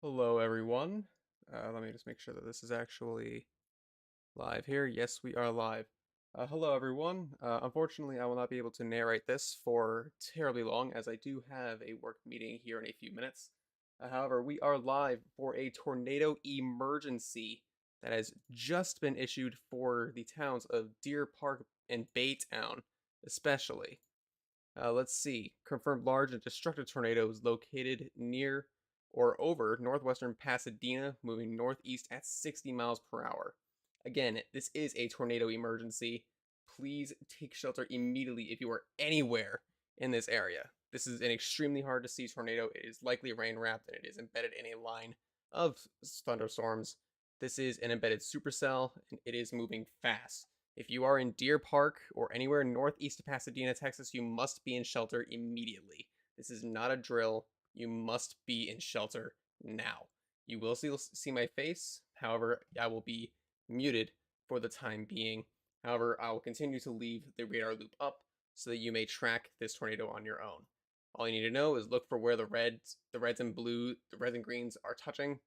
Hello, everyone. Let me just make sure that this is actually live here. Yes, we are live. Hello, everyone. Unfortunately, I will not be able to narrate this for terribly long, as I do have a work meeting here in a few minutes. However, we are live for a tornado emergency that has just been issued for the towns of Deer Park and Baytown, especially. Let's see. Confirmed large and destructive tornadoes located near or over northwestern Pasadena, moving northeast at 60 miles per hour. Again, this is a tornado emergency. Please take shelter immediately if you are anywhere in this area. This is an extremely hard to see tornado. It is likely rain wrapped and it is embedded in a line of thunderstorms. This is an embedded supercell and it is moving fast. If you are in Deer Park or anywhere northeast of Pasadena, Texas, you must be in shelter immediately. This is not a drill. You must be in shelter now. You will see my face. However, I will be muted for the time being. However, I will continue to leave the radar loop up so that you may track this tornado on your own. All you need to know is look for where the reds and blue, the reds and greens are touching.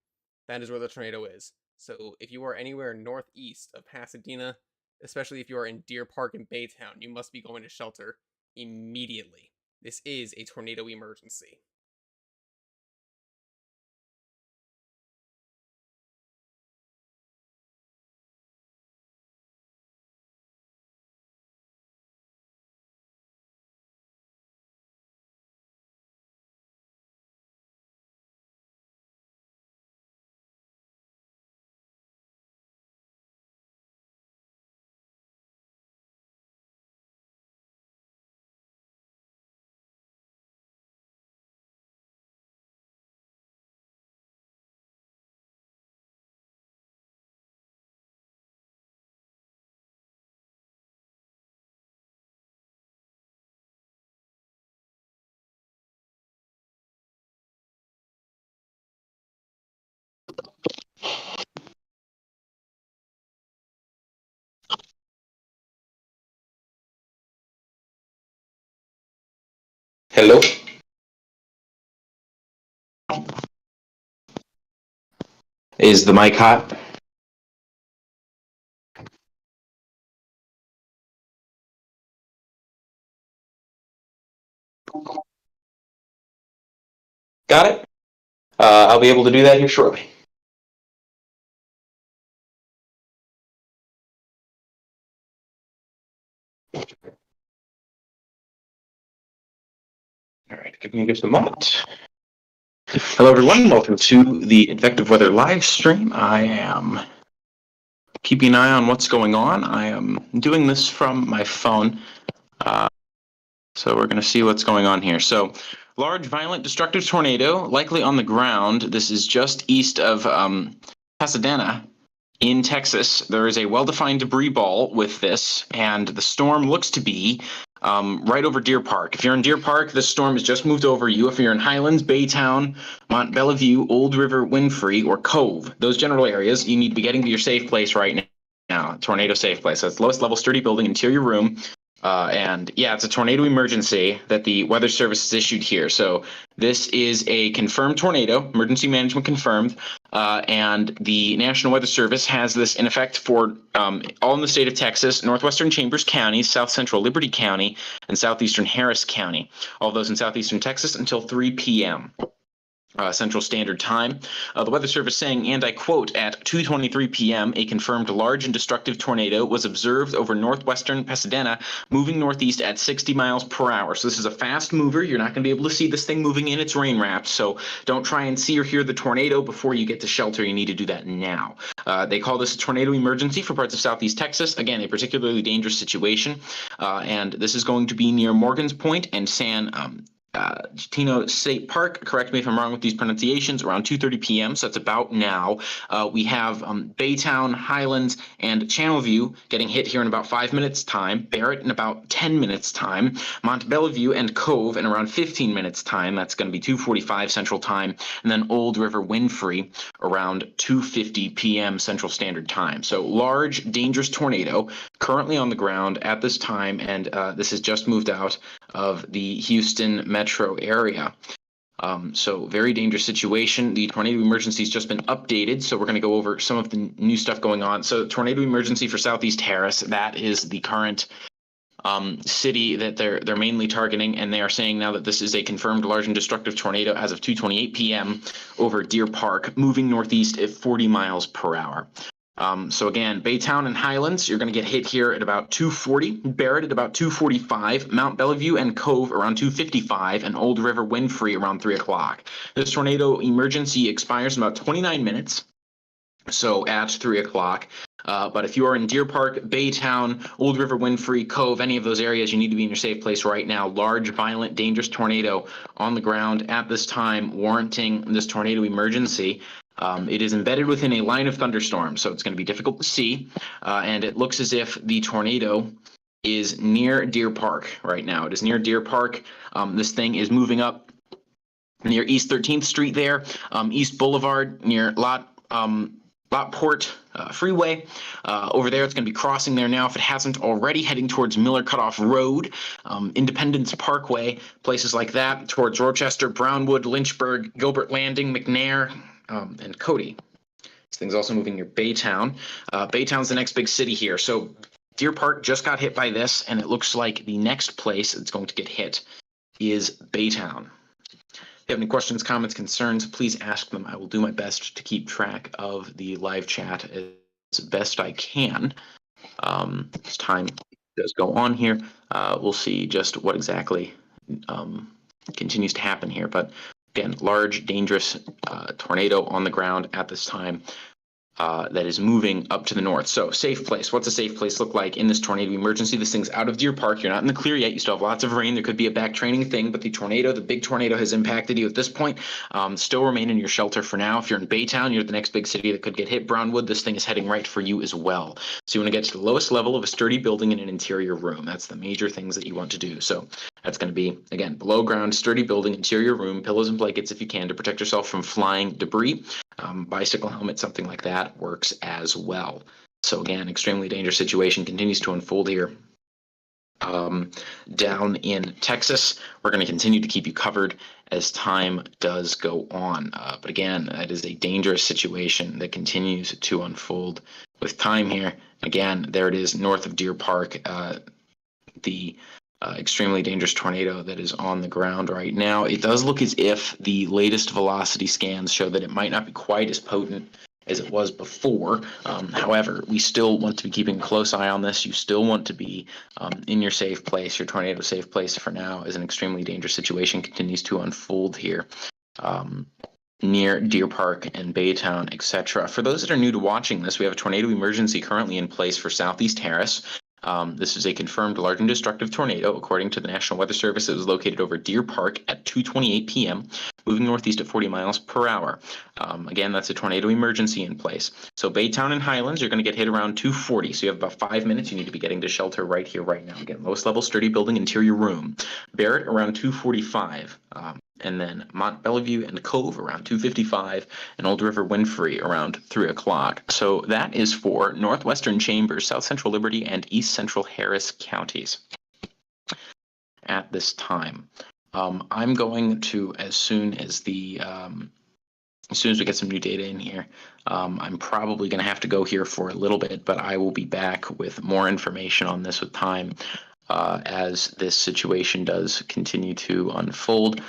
That is where the tornado is. So if you are anywhere northeast of Pasadena, especially if you are in Deer Park and Baytown, you must be going to shelter immediately. This is a tornado emergency. Hello? Is the mic hot? Got it? I'll be able to do that here shortly. All right, give me just a moment. Hello, everyone. Welcome to the Advective Weather live stream. I am keeping an eye on what's going on. I am doing this from my phone. So we're going to see what's going on here. So, large, violent, destructive tornado, likely on the ground. This is just east of Pasadena in Texas. There is a well-defined debris ball with this, and the storm looks to be right over Deer Park. If you're in Deer Park, this storm has just moved over you. If you're in Highlands, Baytown, Mont Bellevue, Old River, Winfrey, or Cove, those general areas, you need to be getting to your safe place right now. Tornado safe place. That's lowest level sturdy building, interior room. And yeah, it's a tornado emergency that the Weather Service has issued here. So this is a confirmed tornado, emergency management confirmed, and the National Weather Service has this in effect for all in the state of Texas, northwestern Chambers County, south central Liberty County, and southeastern Harris County. All those in southeastern Texas until 3 p.m. Central Standard Time. The Weather Service saying, and I quote, at 2:23 p.m., a confirmed large and destructive tornado was observed over northwestern Pasadena, moving northeast at 60 miles per hour. So this is a fast mover. You're not going to be able to see this thing moving in. It's rain wrapped. So don't try and see or hear the tornado before you get to shelter. You need to do that now. They call this a tornado emergency for parts of southeast Texas. Again, a particularly dangerous situation. And this is going to be near Morgan's Point and San Tino State Park, correct me if I'm wrong with these pronunciations, around 2:30 p.m. So that's about now. We have Baytown, Highlands, and Channelview getting hit here in about 5 minutes time. Barrett in about 10 minutes time. Mont Bellevue and Cove in around 15 minutes time. That's going to be 2:45 Central Time. And then Old River Winfrey around 2:50 p.m. Central Standard Time. So large, dangerous tornado currently on the ground at this time, and this has just moved out of the Houston metro area. So very dangerous situation. The tornado emergency has just been updated, so we're going to go over some of the new stuff going on. So tornado emergency for Southeast Harris, that is the current city that they're mainly targeting, and they are saying now that this is a confirmed large and destructive tornado as of 2:28 p.m. over Deer Park, moving northeast at 40 miles per hour. So again, Baytown and Highlands, you're going to get hit here at about 2:40, Barrett at about 2:45, Mount Bellevue and Cove around 2:55, and Old River Windfree around 3 o'clock. This tornado emergency expires in about 29 minutes. So at 3 o'clock. But if you are in Deer Park, Baytown, Old River Windfree, Cove, any of those areas, you need to be in your safe place right now. Large, violent, dangerous tornado on the ground at this time, warranting this tornado emergency. It is embedded within a line of thunderstorms, so it's going to be difficult to see. And it looks as if the tornado is near Deer Park right now. It is near Deer Park. This thing is moving up near East 13th Street there, East Boulevard near Lockport Freeway. Over there, it's going to be crossing there now if it hasn't already, heading towards Miller Cutoff Road, Independence Parkway, places like that, towards Rochester, Brownwood, Lynchburg, Gilbert Landing, McNair, and Cody. This thing's also moving near Baytown. Baytown's the next big city here. So Deer Park just got hit by this, and it looks like the next place it's going to get hit is Baytown. If you have any questions, comments, concerns, please ask them. I will do my best to keep track of the live chat as best I can. As time does go on here, we'll see just what exactly continues to happen here. But again, large, dangerous tornado on the ground at this time. That is moving up to the north. So safe place. What's a safe place look like in this tornado emergency? This thing's out of Deer Park. You're not in the clear yet. You still have lots of rain. There could be a back training thing, but the big tornado has impacted you at this point. Still remain in your shelter for now. If you're in Baytown, you're the next big city that could get hit. Brownwood, this thing is heading right for you as well. So you want to get to the lowest level of a sturdy building in an interior room. That's the major things that you want to do. So that's going to be, again, below ground, sturdy building, interior room, pillows and blankets if you can to protect yourself from flying debris. Bicycle helmet, something like that works as well. So again, extremely dangerous situation continues to unfold here. Down in Texas, we're going to continue to keep you covered as time does go on. But again, that is a dangerous situation that continues to unfold with time here. Again, there it is north of Deer Park, the extremely dangerous tornado that is on the ground right now. It does look as if the latest velocity scans show that it might not be quite as potent as it was before. However, we still want to be keeping a close eye on this. You still want to be in your safe place. Your tornado safe place for now is an extremely dangerous situation continues to unfold here. Near Deer Park and Baytown, etc. For those that are new to watching this, we have a tornado emergency currently in place for Southeast Harris. This is a confirmed large and destructive tornado. According to the National Weather Service, it was located over Deer Park at 2:28 p.m., moving northeast at 40 miles per hour. Again, that's a tornado emergency in place. So Baytown and Highlands, you're going to get hit around 2:40. So you have about 5 minutes. You need to be getting to shelter right here, right now. Again, lowest level, sturdy building, interior room. Barrett around 2:45. And then Mont Bellevue and Cove around 2:55, and Old River Windfree around 3 o'clock. So that is for Northwestern Chambers, South Central Liberty, and East Central Harris counties at this time. I'm going to, as soon as we get some new data in here, I'm probably going to have to go here for a little bit, but I will be back with more information on this with time as this situation does continue to unfold.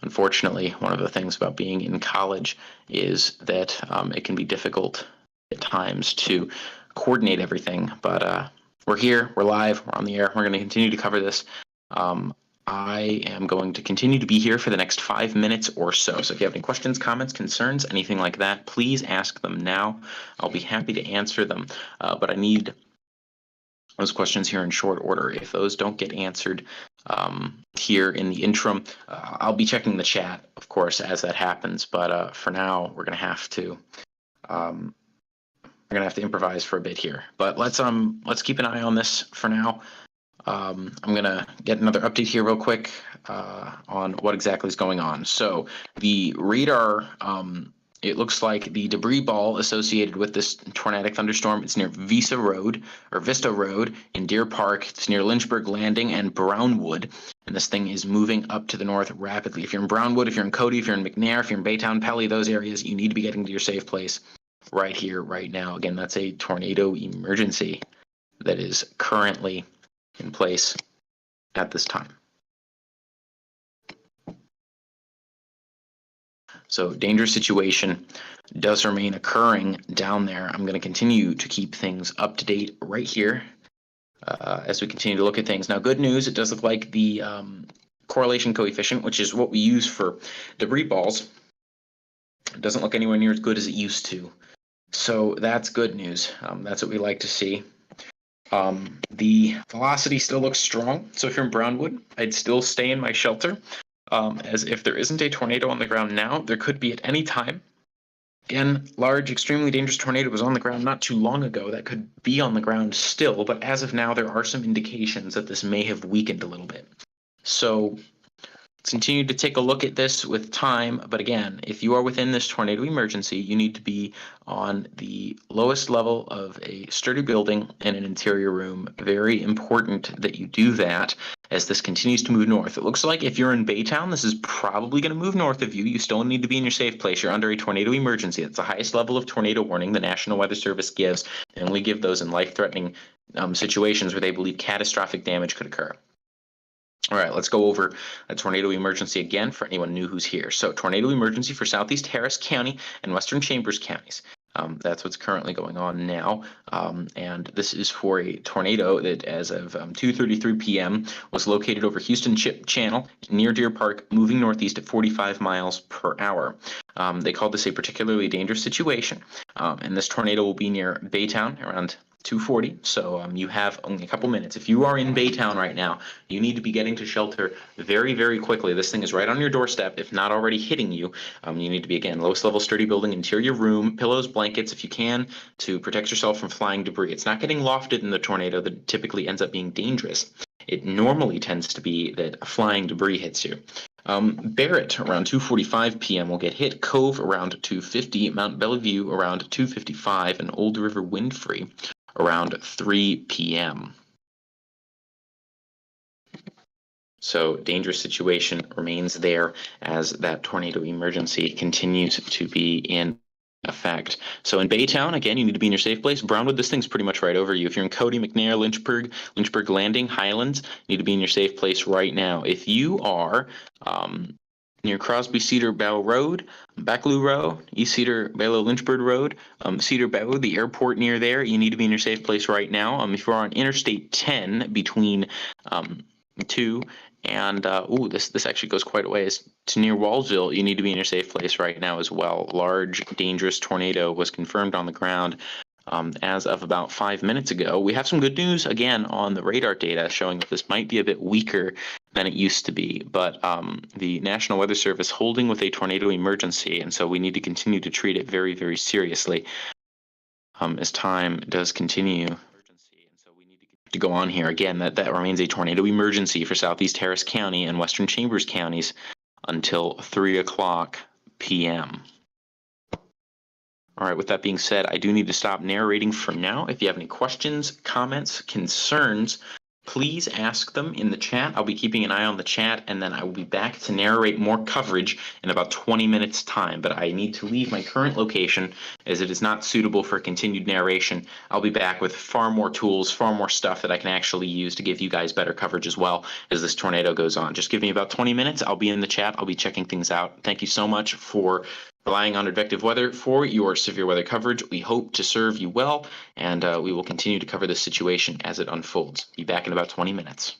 Unfortunately, one of the things about being in college is that it can be difficult at times to coordinate everything, but we're here, we're live, we're on the air, we're going to continue to cover this. I am going to continue to be here for the next 5 minutes or so. So if you have any questions, comments, concerns, anything like that, please ask them now. I'll be happy to answer them, but I need those questions here in short order. If those don't get answered here in the interim, I'll be checking the chat, of course, as that happens. But for now, we're gonna have to improvise for a bit here. But let's keep an eye on this for now. I'm gonna get another update here real quick on what exactly is going on. So the radar. It looks like the debris ball associated with this tornadic thunderstorm, it's near Vista Road in Deer Park. It's near Lynchburg Landing and Brownwood. and this thing is moving up to the north rapidly. If you're in Brownwood, if you're in Cody, if you're in McNair, if you're in Baytown, Pelly, those areas, you need to be getting to your safe place right here, right now. Again, that's a tornado emergency that is currently in place at this time. So dangerous situation does remain occurring down there. I'm going to continue to keep things up to date right here as we continue to look at things. Now, good news, it does look like the correlation coefficient, which is what we use for debris balls, doesn't look anywhere near as good as it used to. So that's good news. That's what we like to see. The velocity still looks strong. So if you're in Brownwood, I'd still stay in my shelter. As if there isn't a tornado on the ground now, there could be at any time. Again, large, extremely dangerous tornado was on the ground not too long ago. That could be on the ground still, but as of now, there are some indications that this may have weakened a little bit. So let's continue to take a look at this with time. But again, if you are within this tornado emergency, you need to be on the lowest level of a sturdy building in an interior room. Very important that you do that as this continues to move north. It looks like if you're in Baytown, this is probably going to move north of you. You still need to be in your safe place. You're under a tornado emergency. It's the highest level of tornado warning the National Weather Service gives, and we give those in life-threatening situations where they believe catastrophic damage could occur. All right, let's go over a tornado emergency again for anyone new who's here. So tornado emergency for Southeast Harris County and Western Chambers counties. That's what's currently going on now. And this is for a tornado that as of 2:33 p.m. was located over Houston Chip Channel near Deer Park, moving northeast at 45 miles per hour. They called this a particularly dangerous situation. And this tornado will be near Baytown around 2:40, so you have only a couple minutes. If you are in Baytown right now, you need to be getting to shelter very, very quickly. This thing is right on your doorstep, if not already hitting you. You need to be, again, lowest level sturdy building, interior room, pillows, blankets, if you can, to protect yourself from flying debris. It's not getting lofted in the tornado that typically ends up being dangerous. It normally tends to be that flying debris hits you. Barrett around 2:45 p.m. will get hit. Cove around 2:50, Mount Bellevue around 2:55, and Old River Windfree around 3 p.m. So dangerous situation remains there as that tornado emergency continues to be in effect. So in Baytown, again, you need to be in your safe place. Brownwood, this thing's pretty much right over you. If you're in Cody, McNair, Lynchburg Landing, Highlands, you need to be in your safe place right now. If you are near Crosby Cedar Bow Road, Bacalou Row, East Cedar Balo Lynchburg Road, Cedar Bow, the airport near there, you need to be in your safe place right now. If you're on Interstate 10 between 2 and this actually goes quite a ways to near Wallsville, you need to be in your safe place right now as well. Large, dangerous tornado was confirmed on the ground as of about 5 minutes ago. We have some good news again on the radar data showing that this might be a bit weaker than it used to be, but the National Weather Service holding with a tornado emergency, and so we need to continue to treat it very, very seriously as time does continue to go on here. Again, that remains a tornado emergency for Southeast Harris County and Western Chambers counties until 3 o'clock p.m. All right, with that being said, I do need to stop narrating for now. If you have any questions, comments, concerns, please ask them in the chat. I'll be keeping an eye on the chat, and then I will be back to narrate more coverage in about 20 minutes time. But I need to leave my current location as it is not suitable for continued narration. I'll be back with far more tools, far more stuff that I can actually use to give you guys better coverage as well as this tornado goes on. Just give me about 20 minutes. I'll be in the chat. I'll be checking things out. Thank you so much for relying on Advective Weather for your severe weather coverage. We hope to serve you well, and we will continue to cover this situation as it unfolds. Be back in about 20 minutes.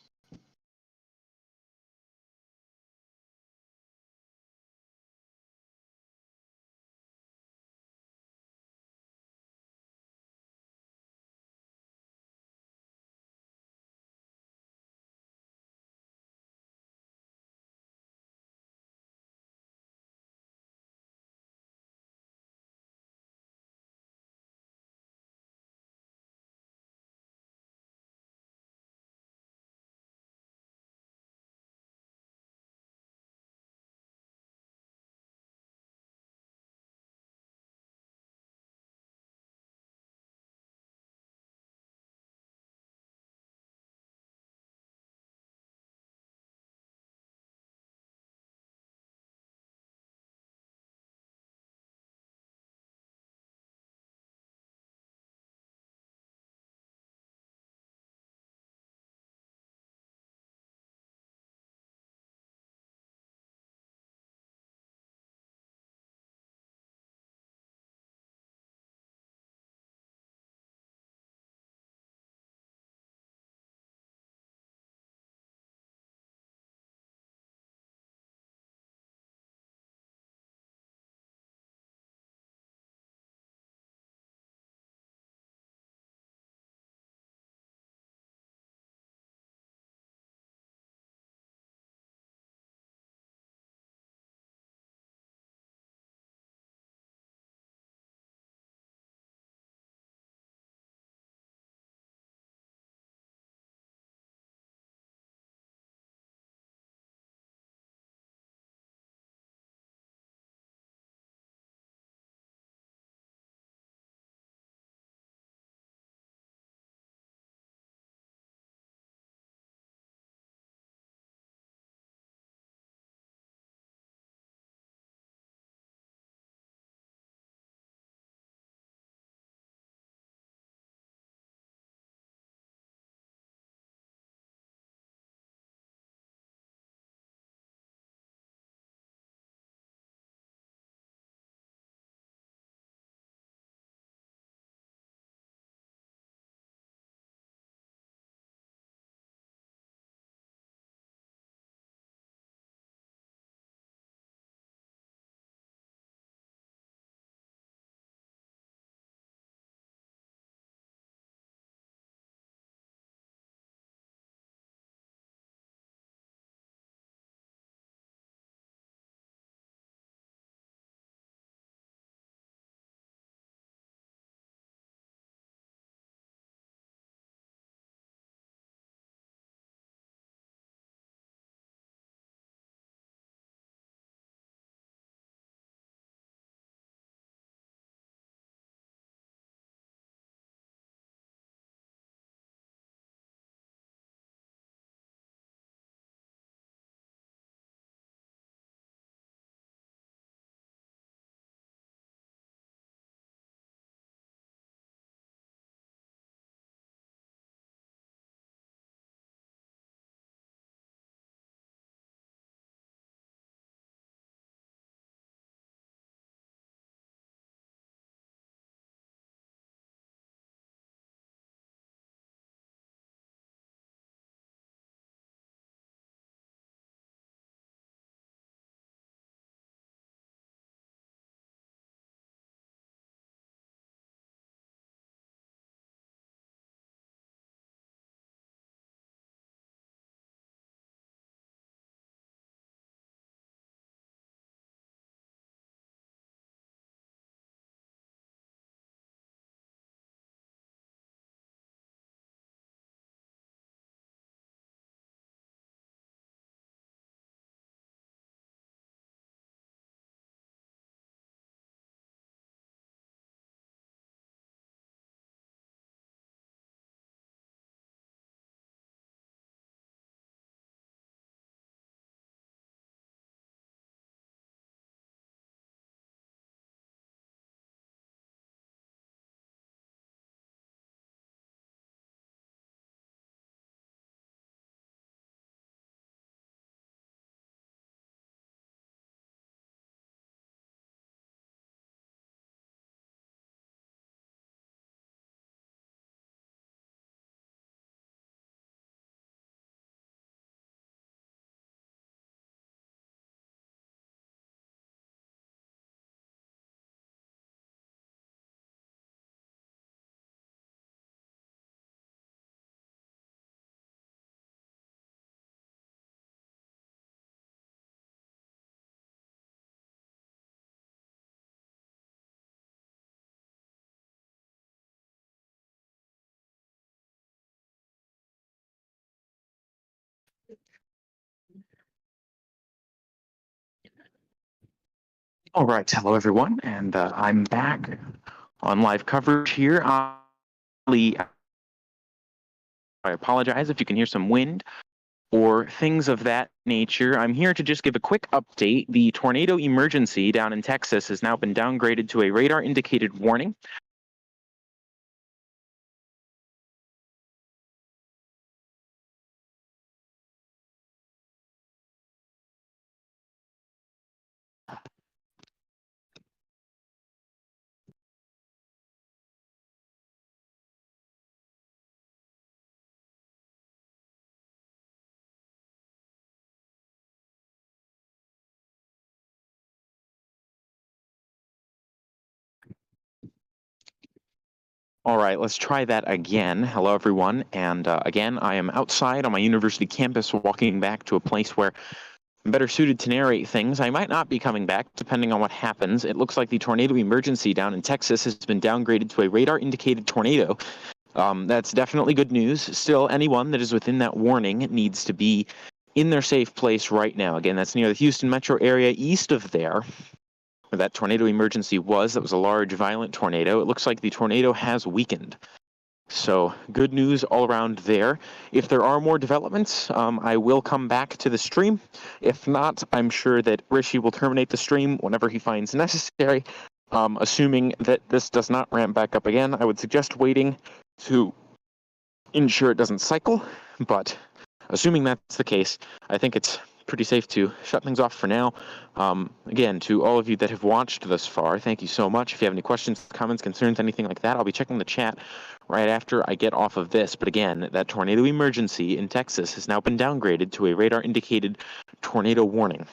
All right, hello everyone, and I'm back on live coverage here. I apologize if you can hear some wind or things of that nature. I'm here to just give a quick update. The tornado emergency down in Texas has now been downgraded to a radar indicated warning. All right, let's try that again. Hello, everyone. And again, I am outside on my university campus walking back to a place where I'm better suited to narrate things. I might not be coming back, depending on what happens. It looks like the tornado emergency down in Texas has been downgraded to a radar indicated tornado. That's definitely good news. Still, anyone that is within that warning needs to be in their safe place right now. Again, that's near the Houston metro area, east of there, where that tornado emergency was. That was a large, violent tornado. It looks like the tornado has weakened. So good news all around there. If there are more developments, I will come back to the stream. If not, I'm sure that Rishi will terminate the stream whenever he finds necessary. Assuming that this does not ramp back up again, I would suggest waiting to ensure it doesn't cycle. But assuming that's the case, I think it's pretty safe to shut things off for now. Again, to all of you that have watched thus far, thank you so much. If you have any questions, comments, concerns, anything like that, I'll be checking the chat right after I get off of this. But again, that tornado emergency in Texas has now been downgraded to a radar indicated tornado warning.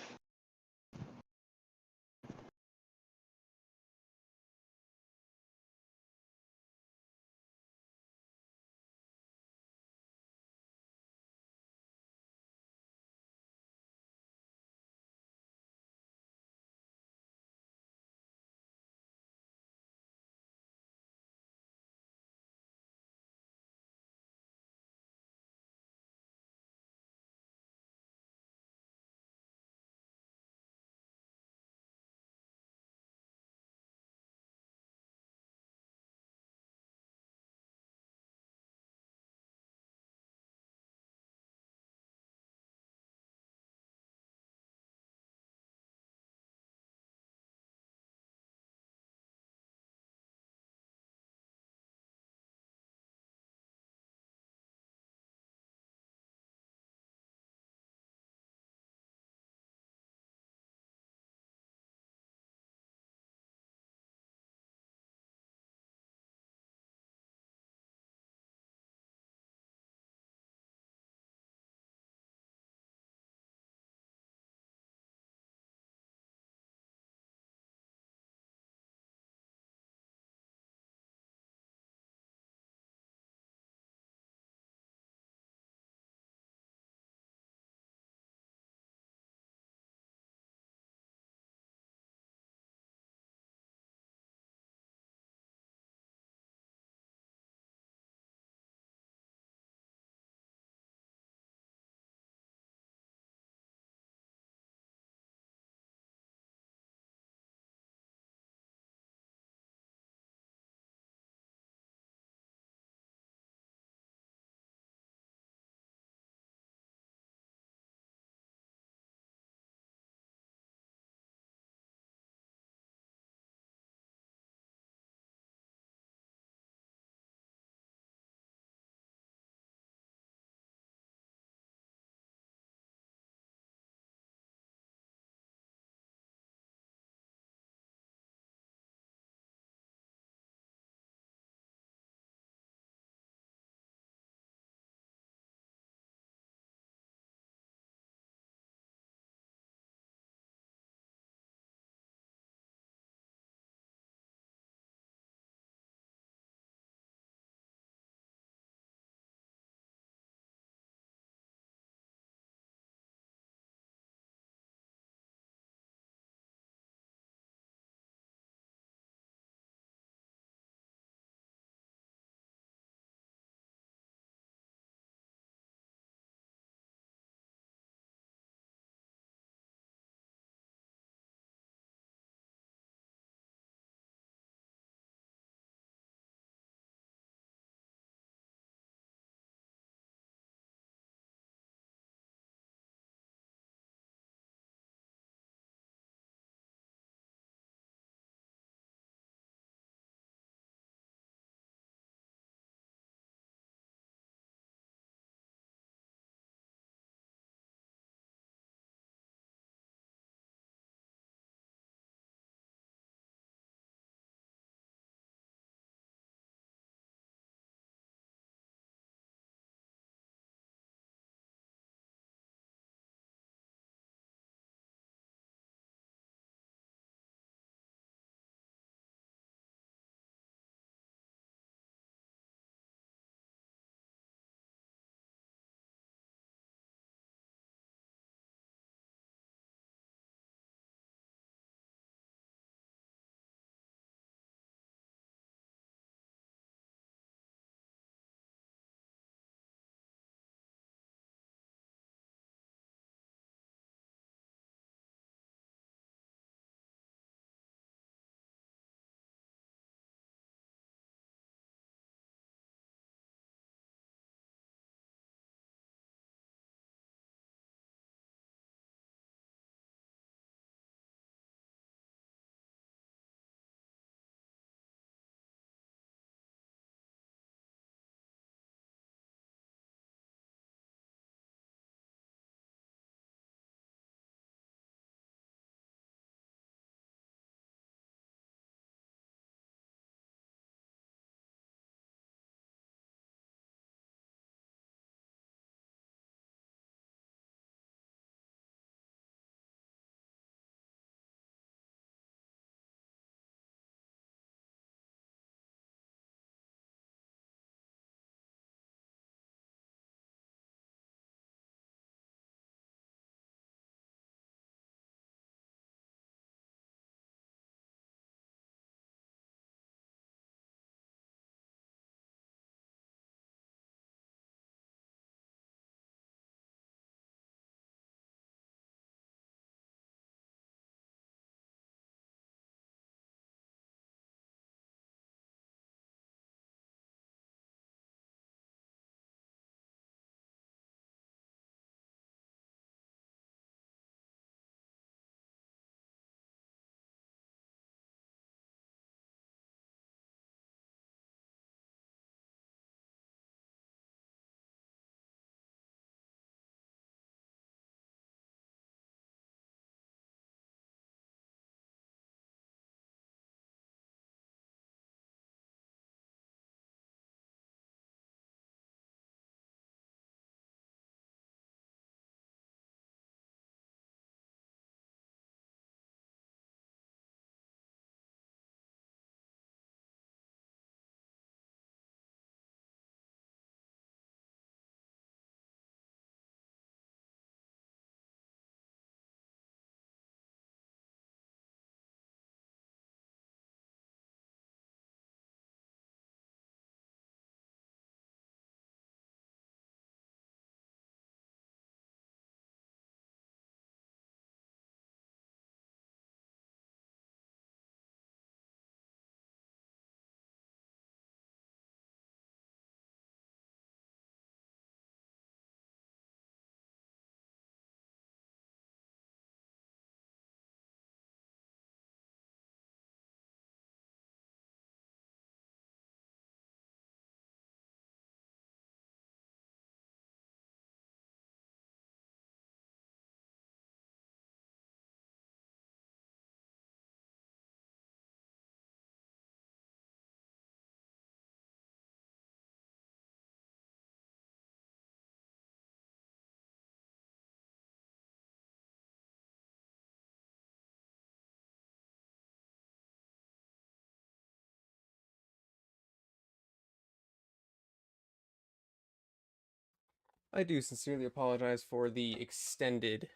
I do sincerely apologize for the extended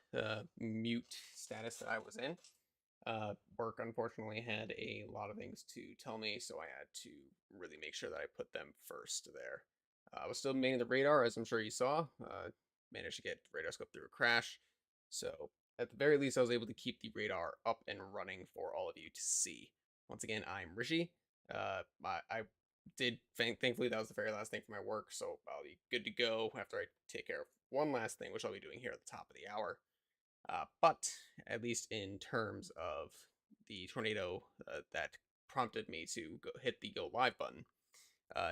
mute status that I was in. Work unfortunately had a lot of things to tell me, so I had to really make sure that I put them first there. I was still manning the radar, as I'm sure you saw. Managed to get the radar scope through a crash, so at the very least, I was able to keep the radar up and running for all of you to see. Once again, I'm Rishi. I did thankfully that was the very last thing for my work, so I'll be good to go after I take care of one last thing, which I'll be doing here at the top of the hour. But at least in terms of the tornado that prompted me to hit the go live button,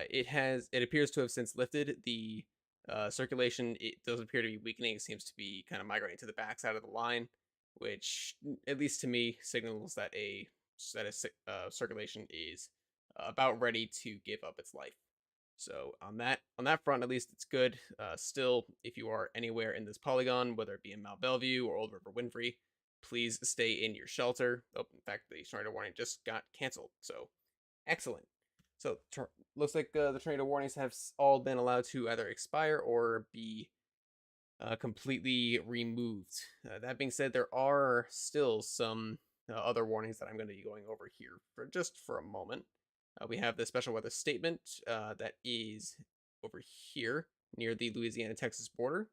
it appears to have since lifted. The circulation, it does appear to be weakening. It seems to be kind of migrating to the backside of the line, which at least to me signals that circulation is about ready to give up its life. So on that front, at least it's good. Still, if you are anywhere in this polygon, whether it be in Mount Bellevue or Old River Winfrey, please stay in your shelter. Oh, in fact, the tornado warning just got canceled. So excellent. So looks like the tornado warnings have all been allowed to either expire or be completely removed. That being said, there are still some other warnings that I'm going to be going over here for a moment. We have the special weather statement that is over here near the Louisiana-Texas border.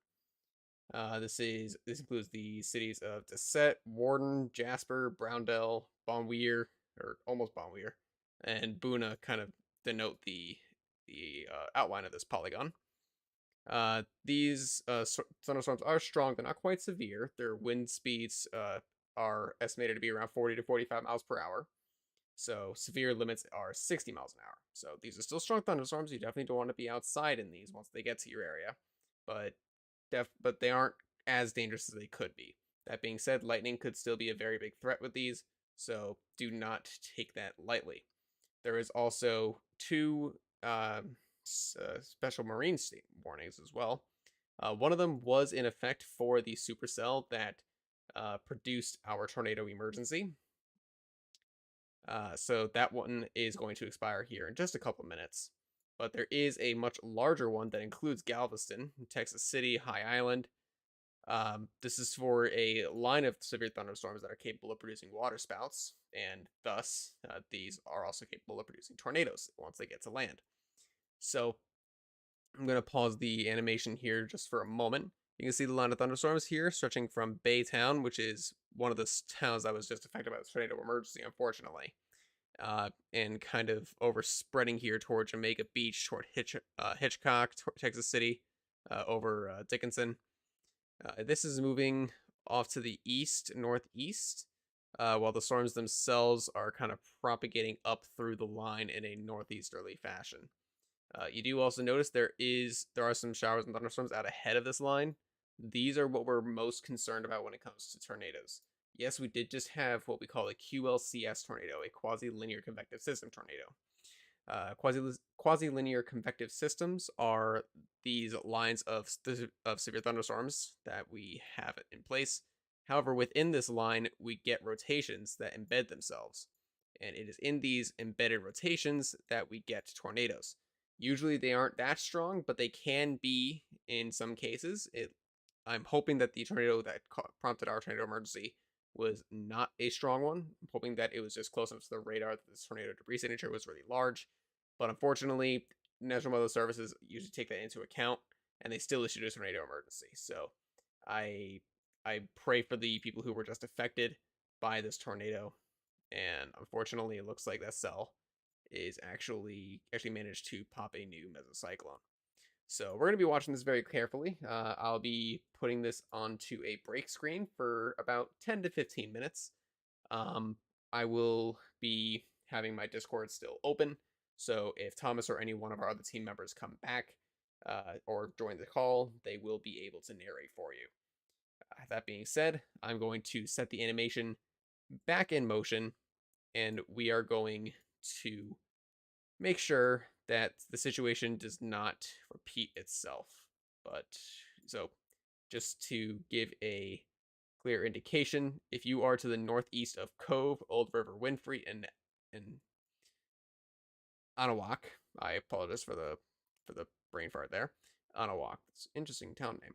This includes the cities of Deset, Warden, Jasper, Browndell, Bonweir, or almost Bonweir, and Boona kind of denote the outline of this polygon. These thunderstorms are strong, but not quite severe. Their wind speeds are estimated to be around 40 to 45 miles per hour. So severe limits are 60 miles an hour. So these are still strong thunderstorms. You definitely don't want to be outside in these once they get to your area, but but they aren't as dangerous as they could be. That being said, lightning could still be a very big threat with these, so do not take that lightly. There is also two special marine state warnings as well. One of them was in effect for the supercell that produced our tornado emergency. So that one is going to expire here in just a couple minutes. But there is a much larger one that includes Galveston, Texas City, High Island. This is for a line of severe thunderstorms that are capable of producing waterspouts, and thus these are also capable of producing tornadoes once they get to land. So I'm going to pause the animation here just for a moment. You can see the line of thunderstorms here stretching from Baytown, which is one of the towns that was just affected by the tornado emergency, unfortunately, and kind of overspreading here toward Jamaica Beach, toward Hitchcock, Texas City, over Dickinson. This is moving off to the northeast, while the storms themselves are kind of propagating up through the line in a northeasterly fashion. You do also notice there are some showers and thunderstorms out ahead of this line. These are what we're most concerned about when it comes to tornadoes. Yes, we did just have what we call a QLCS tornado, a quasi-linear convective system tornado. Quasi-linear convective systems are these lines of severe thunderstorms that we have in place. However, within this line, we get rotations that embed themselves. And it is in these embedded rotations that we get tornadoes. Usually they aren't that strong, but they can be in some cases. I'm hoping that the tornado that prompted our tornado emergency was not a strong one. I'm hoping that it was just close enough to the radar that this tornado debris signature was really large. But unfortunately, National Weather Services usually take that into account, and they still issued a tornado emergency. So I pray for the people who were just affected by this tornado. And unfortunately, it looks like that cell is actually managed to pop a new mesocyclone. So we're going to be watching this very carefully. I'll be putting this onto a break screen for about 10 to 15 minutes. I will be having my Discord still open. So if Thomas or any one of our other team members come back or join the call, they will be able to narrate for you. That being said, I'm going to set the animation back in motion, and we are going to make sure that the situation does not repeat itself. But so just to give a clear indication, if you are to the northeast of Cove, Old River Winfrey, and Anahuac, I apologize for the brain fart there. on a walk. It's an interesting town name.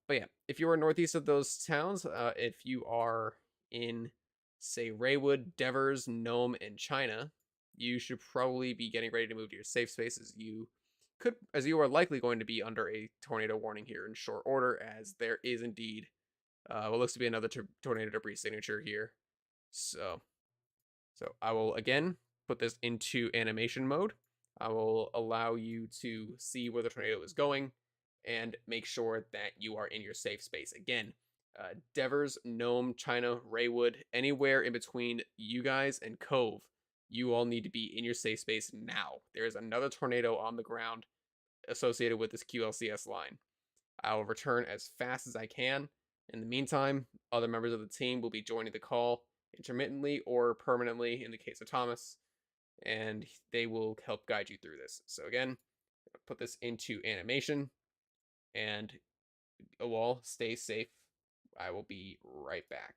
But yeah, if you are northeast of those towns, if you are in, say, Raywood, Devers, Nome, and China, you should probably be getting ready to move to your safe spaces. As you are likely going to be under a tornado warning here in short order, as there is indeed what looks to be another tornado debris signature here. So I will again put this into animation mode. I will allow you to see where the tornado is going and make sure that you are in your safe space. Again, Devers, Nome, China, Raywood, anywhere in between you guys and Cove, you all need to be in your safe space now. There is another tornado on the ground associated with this QLCS line. I will return as fast as I can. In the meantime, other members of the team will be joining the call intermittently or permanently in the case of Thomas, and they will help guide you through this. So again, put this into animation, and all stay safe. I will be right back.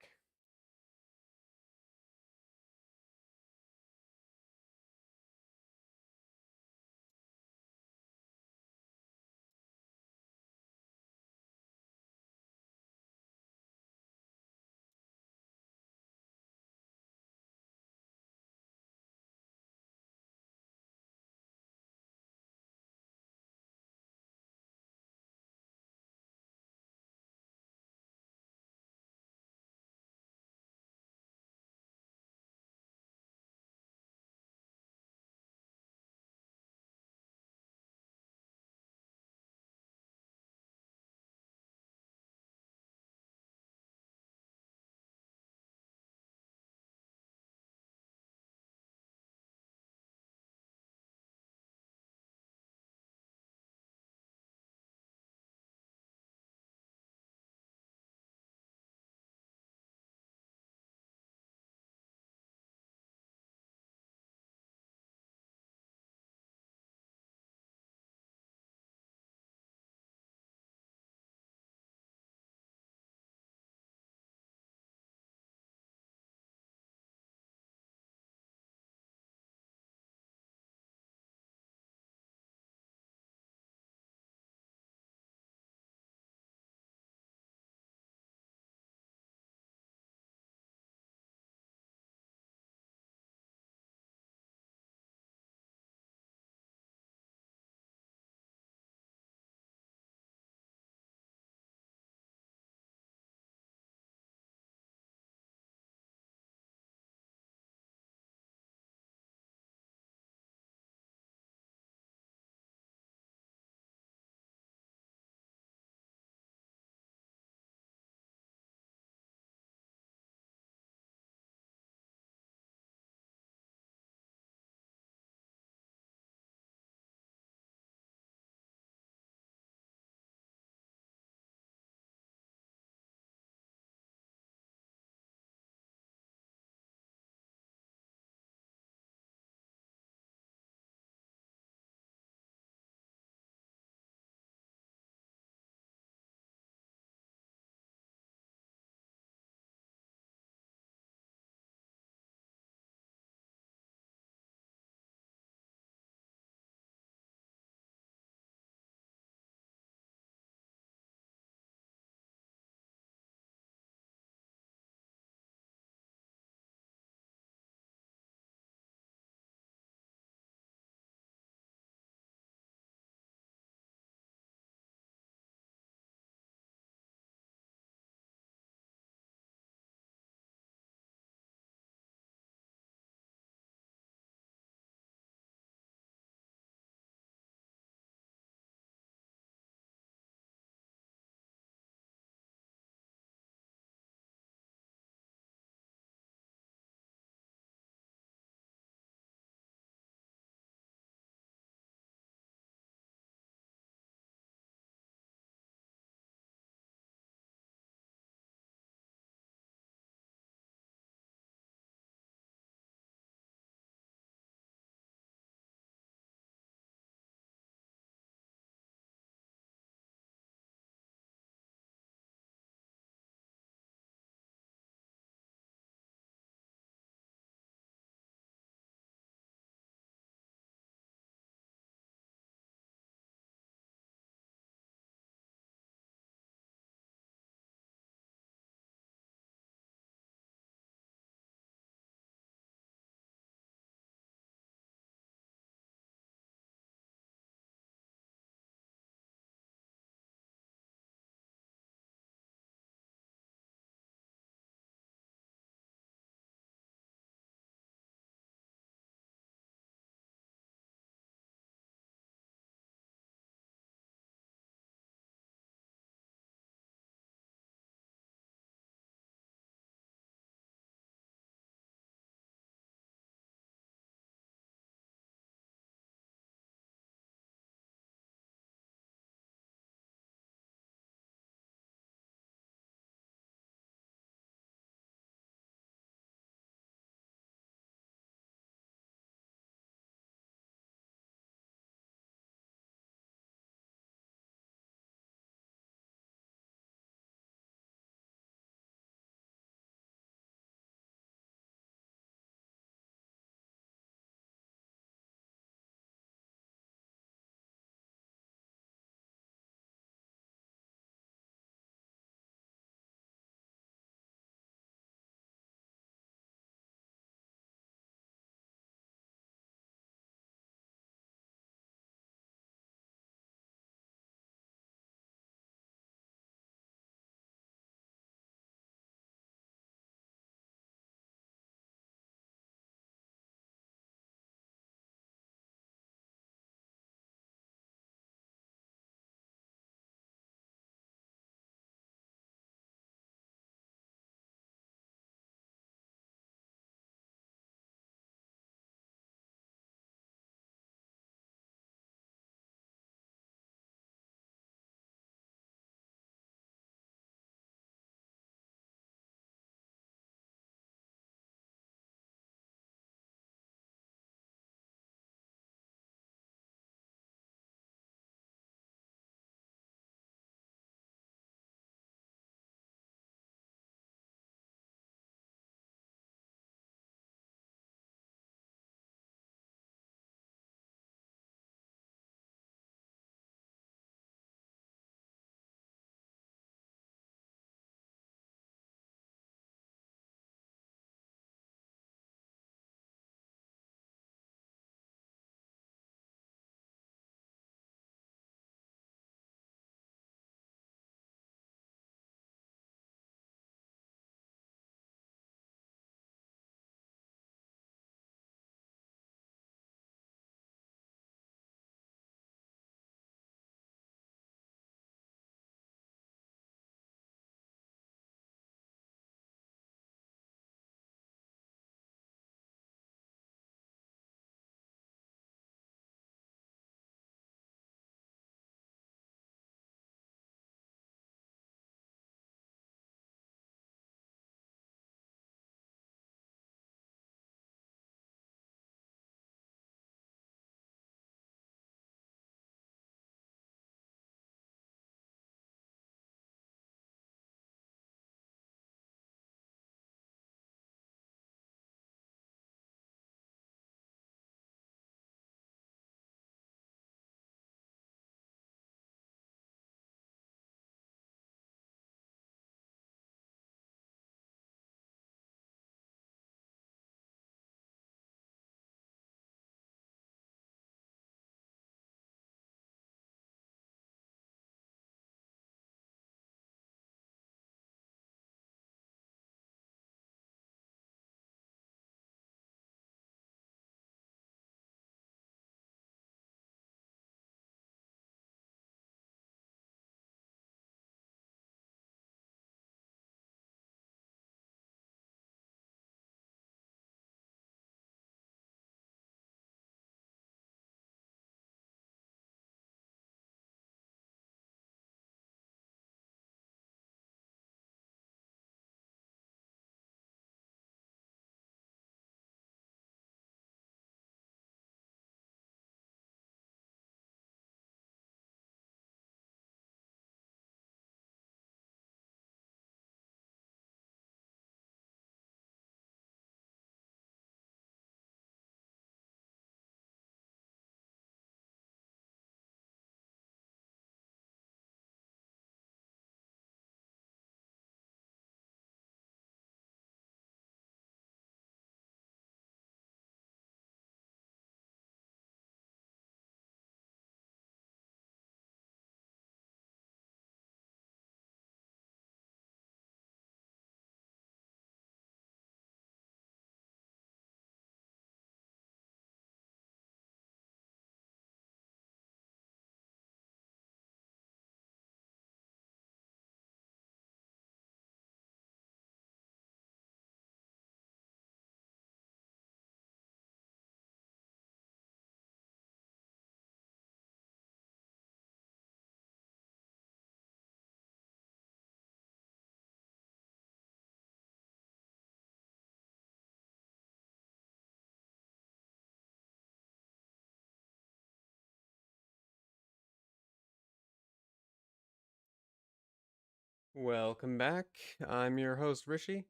Welcome back. I'm your host, Rishi.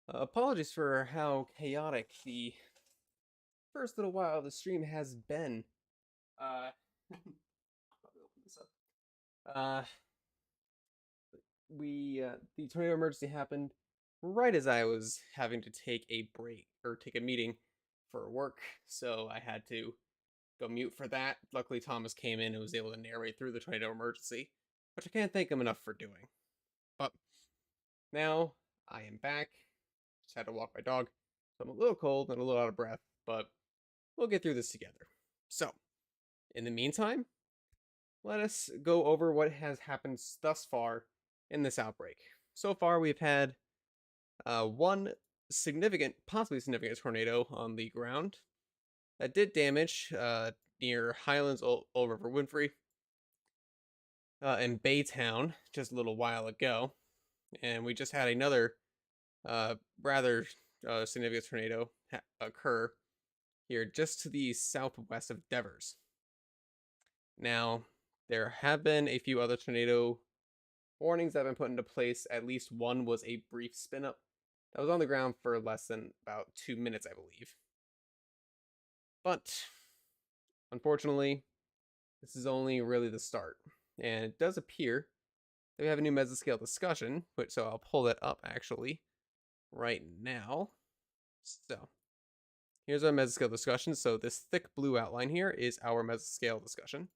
Apologies for how chaotic the first little while of the stream has been. Uh, let me open this up. Uh, the tornado emergency happened right as I was having to take a break or take a meeting for work, so I had to go mute for that. Luckily, Thomas came in and was able to narrate through the tornado emergency, which I can't thank him enough for doing. But now I am back. Just had to walk my dog. So I'm a little cold and a little out of breath, but we'll get through this together. So, in the meantime, let us go over what has happened thus far in this outbreak. So far, we've had one significant, possibly significant tornado on the ground that did damage near Highlands, Old River Winfrey, and Baytown just a little while ago. And we just had another rather significant tornado occur here just to the southwest of Devers. Now, there have been a few other tornado warnings that have been put into place. At least one was a brief spin up that was on the ground for less than about 2 minutes, I believe. But unfortunately, this is only really the start. And it does appear that we have a new mesoscale discussion, so I'll pull that up actually right now. So here's our mesoscale discussion. So this thick blue outline here is our mesoscale discussion.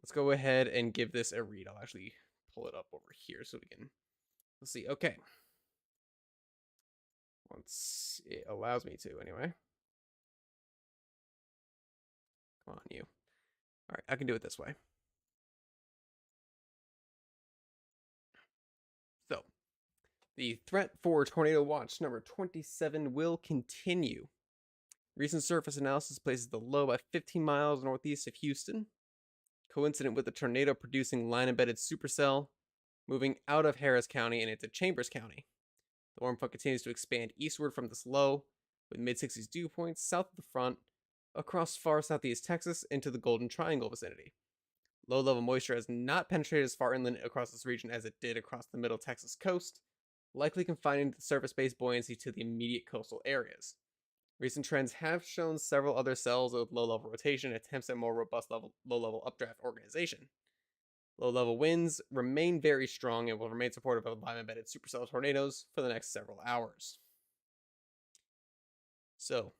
Let's go ahead and give this a read. I'll actually pull it up over here so we can, let's see. Okay. Once it allows me to, anyway. Come on, you. All right, I can do it this way. So, the threat for tornado watch number 27 will continue. Recent surface analysis places the low at 15 miles northeast of Houston, coincident with the tornado producing line embedded supercell moving out of Harris County and into Chambers County. The warm front continues to expand eastward from this low, with mid-60s dew points south of the front, across far southeast Texas into the Golden Triangle vicinity. Low-level moisture has not penetrated as far inland across this region as it did across the middle Texas coast, likely confining the surface-based buoyancy to the immediate coastal areas. Recent trends have shown several other cells with low-level rotation attempts at more robust low-level updraft organization. Low-level winds remain very strong and will remain supportive of line-embedded supercell tornadoes for the next several hours. So,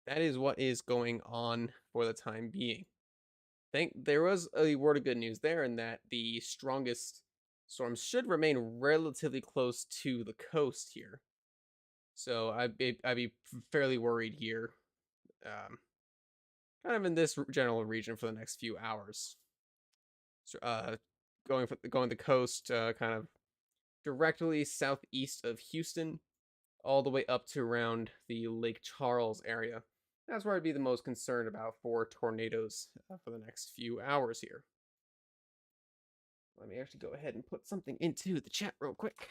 that is what is going on for the time being. There was a word of good news there in that the strongest storms should remain relatively close to the coast here. So I'd be fairly worried here, kind of in this general region for the next few hours. So, going the coast, kind of directly southeast of Houston, all the way up to around the Lake Charles area. That's where I'd be the most concerned about for tornadoes for the next few hours here. Let me actually go ahead and put something into the chat real quick.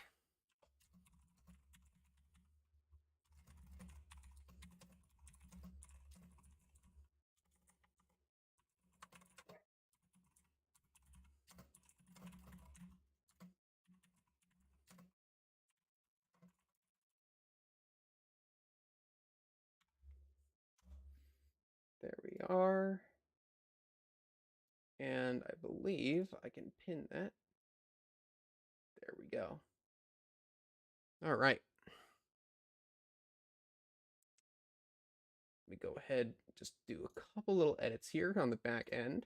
There we are. And I believe I can pin that. There we go. All right. Let me go ahead, just do a couple little edits here on the back end.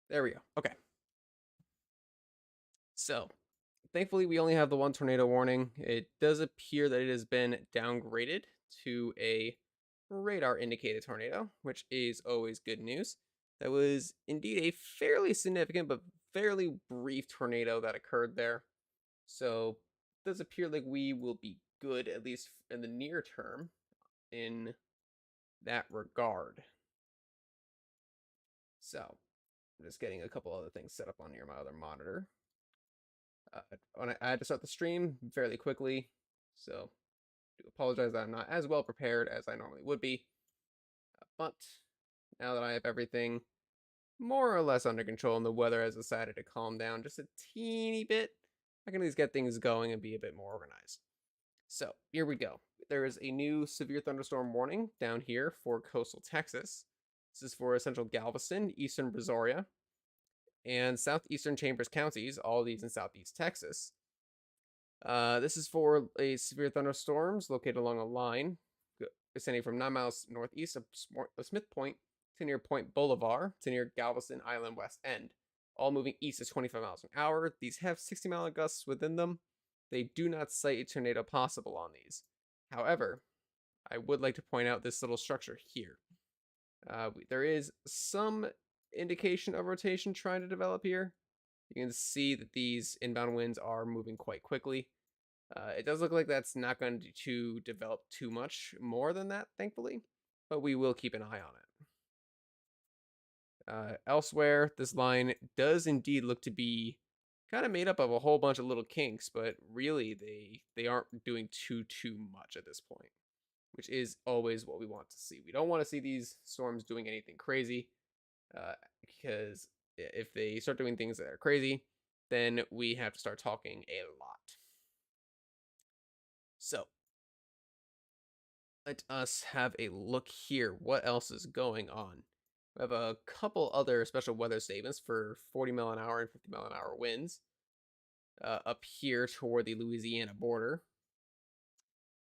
There we go. Okay. So, thankfully, we only have the one tornado warning. It does appear that it has been downgraded to a radar indicated tornado, which is always good news. That was indeed a fairly significant but fairly brief tornado that occurred there. So, it does appear like we will be good, at least in the near term. in that regard. So I'm just getting a couple other things set up on here, my other monitor. I had to start the stream fairly quickly, so I do apologize that I'm not as well prepared as I normally would be. But now that I have everything more or less under control and the weather has decided to calm down just a teeny bit, I can at least get things going and be a bit more organized. So here we go. There is a new severe thunderstorm warning down here for coastal Texas. This is for central Galveston, eastern Brazoria, and southeastern Chambers counties, all these in southeast Texas. This is for a severe thunderstorms located along a line extending from 9 miles northeast of Smith Point to near Point Boulevard to near Galveston Island West End, all moving east at 25 miles an hour. These have 60-mile gusts within them. They do not cite a tornado possible on these. However, I would like to point out this little structure here. There is some indication of rotation trying to develop here. You can see that these inbound winds are moving quite quickly. It does look like that's not going to develop too much more than that, thankfully, but we will keep an eye on it. Elsewhere, this line does indeed look to be kind of made up of a whole bunch of little kinks, but really they aren't doing too much at this point, which is always what we want to see. We don't want to see these storms doing anything crazy, because if they start doing things that are crazy, then we have to start talking a lot. So let us have a look here. What else is going on? We have a couple other special weather statements for 40-mile-an-hour and 50-mile-an-hour winds up here toward the Louisiana border.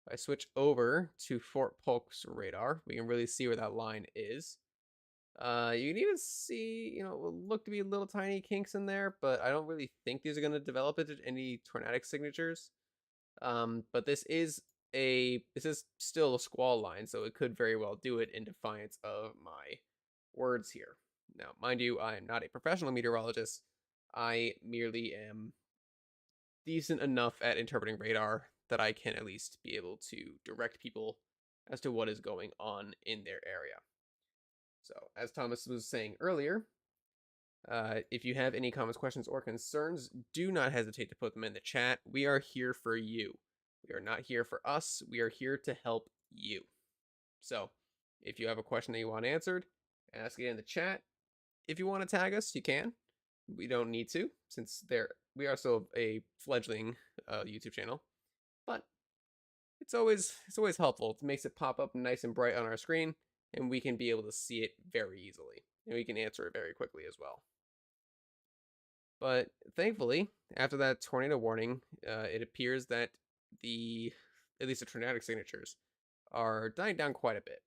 If I switch over to Fort Polk's radar, we can really see where that line is. You can even see, it will look to be little tiny kinks in there, but I don't really think these are going to develop into any tornadic signatures. But this is still a squall line, so it could very well do it in defiance of my words here. Now, mind you, I am not a professional meteorologist. I merely am decent enough at interpreting radar that I can at least be able to direct people as to what is going on in their area. So, as Thomas was saying earlier, if you have any comments, questions, or concerns, do not hesitate to put them in the chat. We are here for you. We are not here for us. We are here to help you. So, if you have a question that you want answered, ask it in the chat. If you want to tag us, you can. We don't need to, since we are still a fledgling YouTube channel. But it's always helpful. It makes it pop up nice and bright on our screen, and we can be able to see it very easily. And we can answer it very quickly as well. But thankfully, after that tornado warning, it appears that at least the tornadic signatures are dying down quite a bit.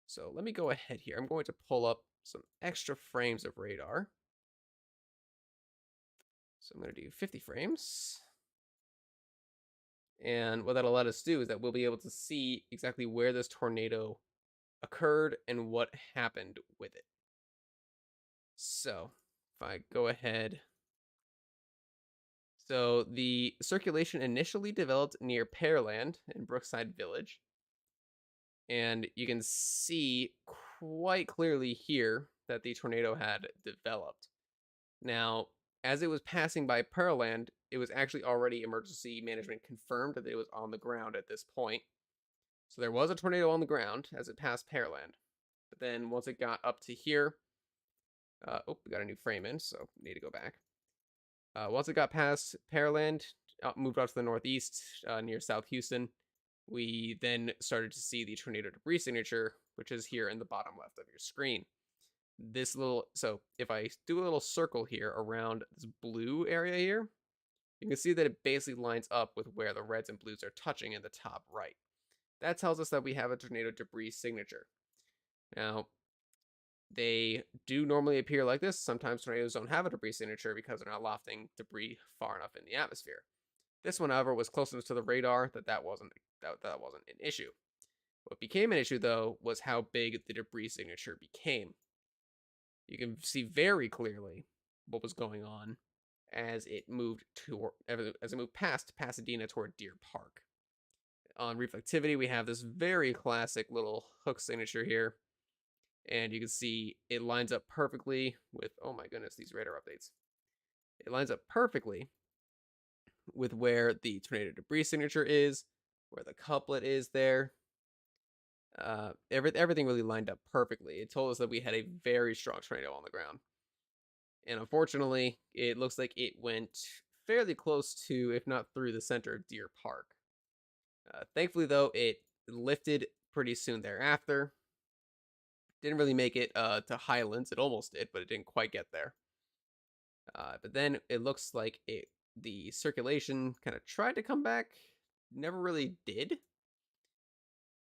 So let me go ahead here. I'm going to pull up some extra frames of radar. So I'm going to do 50 frames. And what that'll let us do is that we'll be able to see exactly where this tornado occurred and what happened with it. So if I go ahead. So the circulation initially developed near Pearland in Brookside Village. And you can see quite clearly here that the tornado had developed. Now, as it was passing by Pearland, it was actually already emergency management confirmed that it was on the ground at this point. So there was a tornado on the ground as it passed Pearland. But then once it got up to here, we got a new frame in, so need to go back. Once it got past Pearland, moved out to the northeast near South Houston, we then started to see the tornado debris signature, which is here in the bottom left of your screen. So if I do a little circle here around this blue area here, you can see that it basically lines up with where the reds and blues are touching in the top right. That tells us that we have a tornado debris signature. Now, they do normally appear like this. Sometimes tornadoes don't have a debris signature because they're not lofting debris far enough in the atmosphere. This one, however, was close enough to the radar that wasn't an issue. What became an issue, though, was how big the debris signature became. You can see very clearly what was going on as it moved past Pasadena toward Deer Park. On reflectivity, we have this very classic little hook signature here. And you can see it lines up perfectly with, oh my goodness, these radar updates. It lines up perfectly with where the tornado debris signature is, where the couplet is there. Everything really lined up perfectly. It told us that we had a very strong tornado on the ground. And unfortunately, it looks like it went fairly close to, if not through the center of Deer Park. Thankfully, though, it lifted pretty soon thereafter. Didn't really make it to Highlands. It almost did, but it didn't quite get there. But then it looks like the circulation kind of tried to come back, never really did.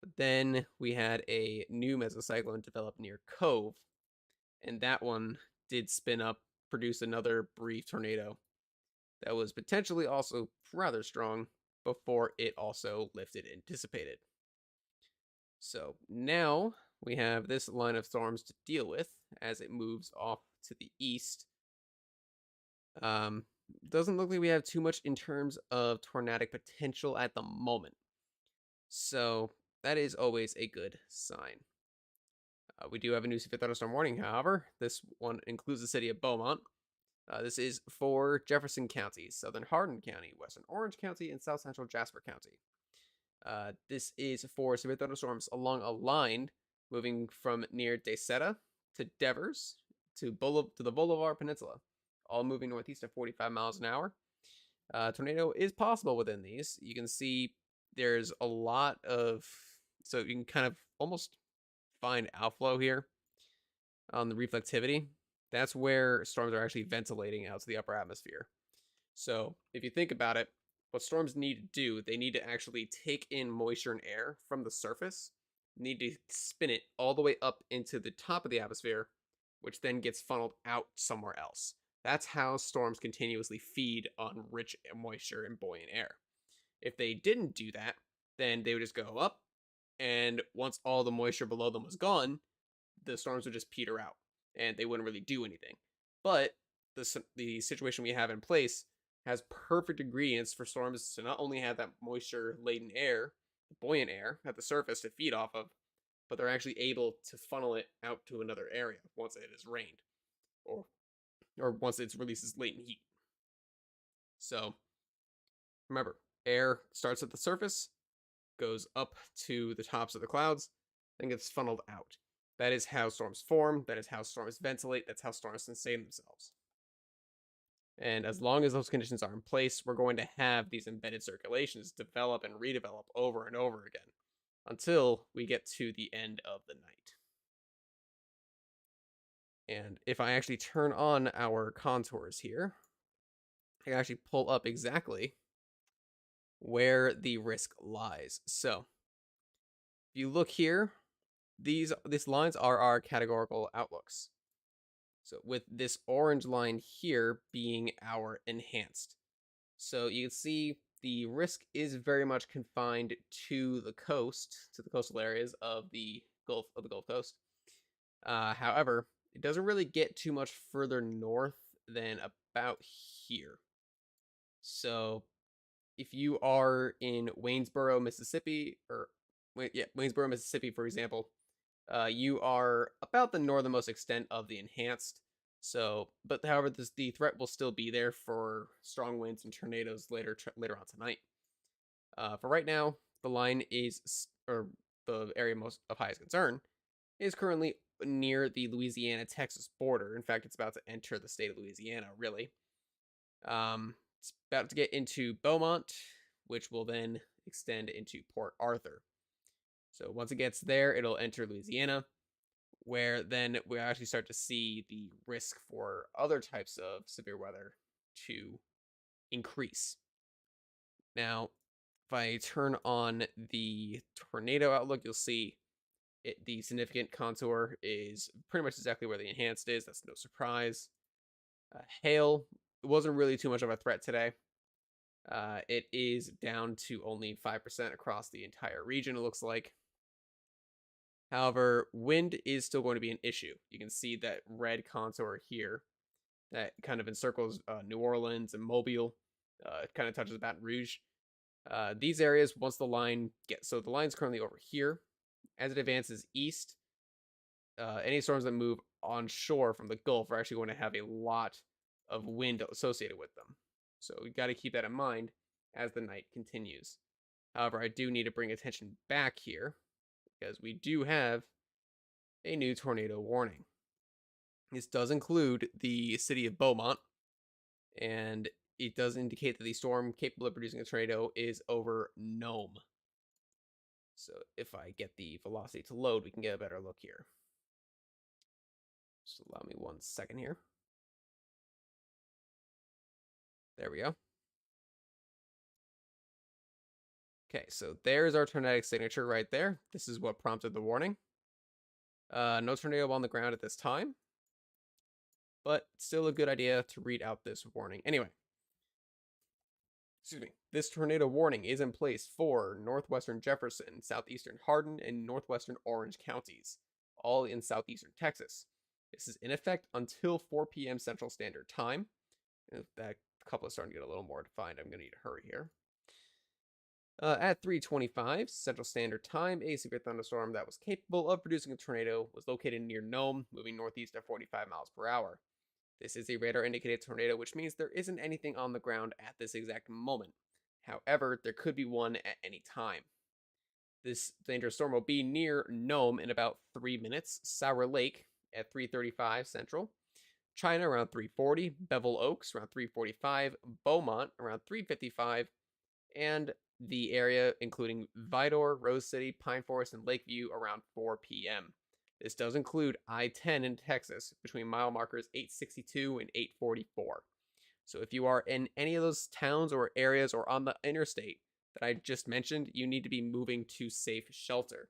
But then we had a new mesocyclone develop near Cove, and that one did spin up, produce another brief tornado that was potentially also rather strong before it also lifted and dissipated. So now we have this line of storms to deal with as it moves off to the east. Doesn't look like we have too much in terms of tornadic potential at the moment. So that is always a good sign. We do have a new severe thunderstorm warning, however. This one includes the city of Beaumont. This is for Jefferson County, Southern Hardin County, Western Orange County, and South Central Jasper County. This is for severe thunderstorms along a line moving from near DeSeta to Devers to the Bolivar Peninsula, all moving northeast at 45 miles an hour. Tornado is possible within these. You can see there's a lot of, so you can kind of almost find outflow here on the reflectivity. That's where storms are actually ventilating out to the upper atmosphere. So if you think about it, what storms need to do, they need to actually take in moisture and air from the surface, need to spin it all the way up into the top of the atmosphere, which then gets funneled out somewhere else. That's how storms continuously feed on rich moisture and buoyant air. If they didn't do that, then they would just go up, and once all the moisture below them was gone, the storms would just peter out, and they wouldn't really do anything. But the situation we have in place has perfect ingredients for storms to not only have that moisture-laden air, buoyant air at the surface to feed off of, but they're actually able to funnel it out to another area once it has rained, or once it releases latent heat. So remember, air starts at the surface, goes up to the tops of the clouds, then gets funneled out. That is how storms form. That is how storms ventilate. That's how storms sustain themselves. And as long as those conditions are in place, we're going to have these embedded circulations develop and redevelop over and over again until we get to the end of the night. And if I actually turn on our contours here, I can actually pull up exactly where the risk lies. So if you look here, these lines are our categorical outlooks. So with this orange line here being our enhanced. So you can see the risk is very much confined to the coast, to the coastal areas of the Gulf Coast. However, it doesn't really get too much further north than about here. So if you are in Waynesboro, Mississippi, Waynesboro, Mississippi, for example, you are about the northernmost extent of the enhanced. So, but however, the threat will still be there for strong winds and tornadoes later on tonight. For right now, the line is, or the area most of highest concern, is currently near the Louisiana-Texas border. In fact, it's about to enter the state of Louisiana, really. It's about to get into Beaumont, which will then extend into Port Arthur. So once it gets there, it'll enter Louisiana, where then we actually start to see the risk for other types of severe weather to increase. Now, if I turn on the tornado outlook, you'll see the significant contour is pretty much exactly where the enhanced is. That's no surprise. Hail wasn't really too much of a threat today. It is down to only 5% across the entire region, it looks like. However, wind is still going to be an issue. You can see that red contour here that kind of encircles New Orleans and Mobile. It kind of touches Baton Rouge. These areas, once the line gets, so the line's currently over here. As it advances east, any storms that move onshore from the Gulf are actually going to have a lot of wind associated with them. So we got to keep that in mind as the night continues. However, I do need to bring attention back here because we do have a new tornado warning. This does include the city of Beaumont, and it does indicate that the storm capable of producing a tornado is over Nome. So if I get the velocity to load, we can get a better look here. Just allow me 1 second here. There we go. Okay, so there's our tornadic signature right there. This is what prompted the warning. No tornado on the ground at this time, but still a good idea to read out this warning. Anyway, excuse me. This tornado warning is in place for northwestern Jefferson, southeastern Hardin, and northwestern Orange counties, all in southeastern Texas. This is in effect until 4 p.m. Central Standard Time. If that couple is starting to get a little more defined, I'm going to need to hurry here. At 3:25 Central Standard Time, a severe thunderstorm that was capable of producing a tornado was located near Nome, moving northeast at 45 miles per hour. This is a radar indicated tornado, which means there isn't anything on the ground at this exact moment. However, there could be one at any time. This dangerous storm will be near Nome in about 3 minutes, Sour Lake at 3:35 Central, China around 3:40, Bevel Oaks around 3:45, Beaumont around 3:55, and the area including Vidor, Rose City, Pine Forest, and Lakeview around 4 p.m. This does include I-10 in Texas between mile markers 862 and 844. So if you are in any of those towns or areas or on the interstate that I just mentioned, you need to be moving to safe shelter.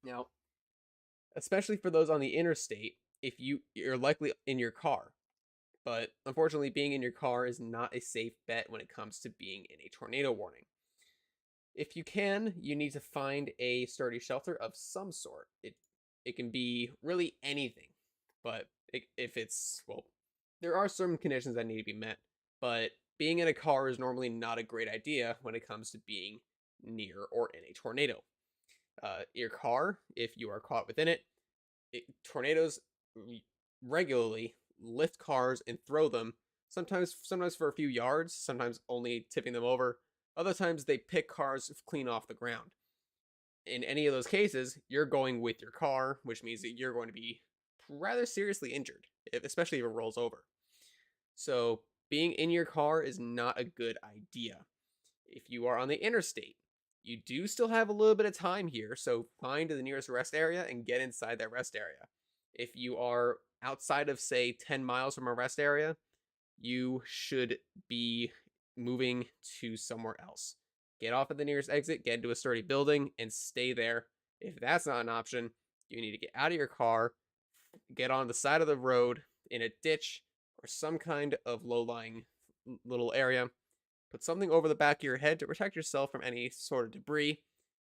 Now, especially for those on the interstate, if you're likely in your car, but unfortunately being in your car is not a safe bet when it comes to being in a tornado warning. If you can, you need to find a sturdy shelter of some sort. It can be really anything, but if it's, well, there are certain conditions that need to be met, but being in a car is normally not a great idea when it comes to being near or in a tornado. Your car, if you are caught within tornadoes regularly lift cars and throw them, sometimes for a few yards, sometimes only tipping them over. Other times they pick cars clean off the ground. In any of those cases, you're going with your car, which means that you're going to be rather seriously injured, especially if it rolls over. So being in your car is not a good idea. If you are on the interstate, you do still have a little bit of time here, so find the nearest rest area and get inside that rest area. If you are outside of, say, 10 miles from a rest area, you should be moving to somewhere else. Get off at the nearest exit, get into a sturdy building, and stay there. If that's not an option, you need to get out of your car, get on the side of the road in a ditch or some kind of low-lying little area. Put something over the back of your head to protect yourself from any sort of debris,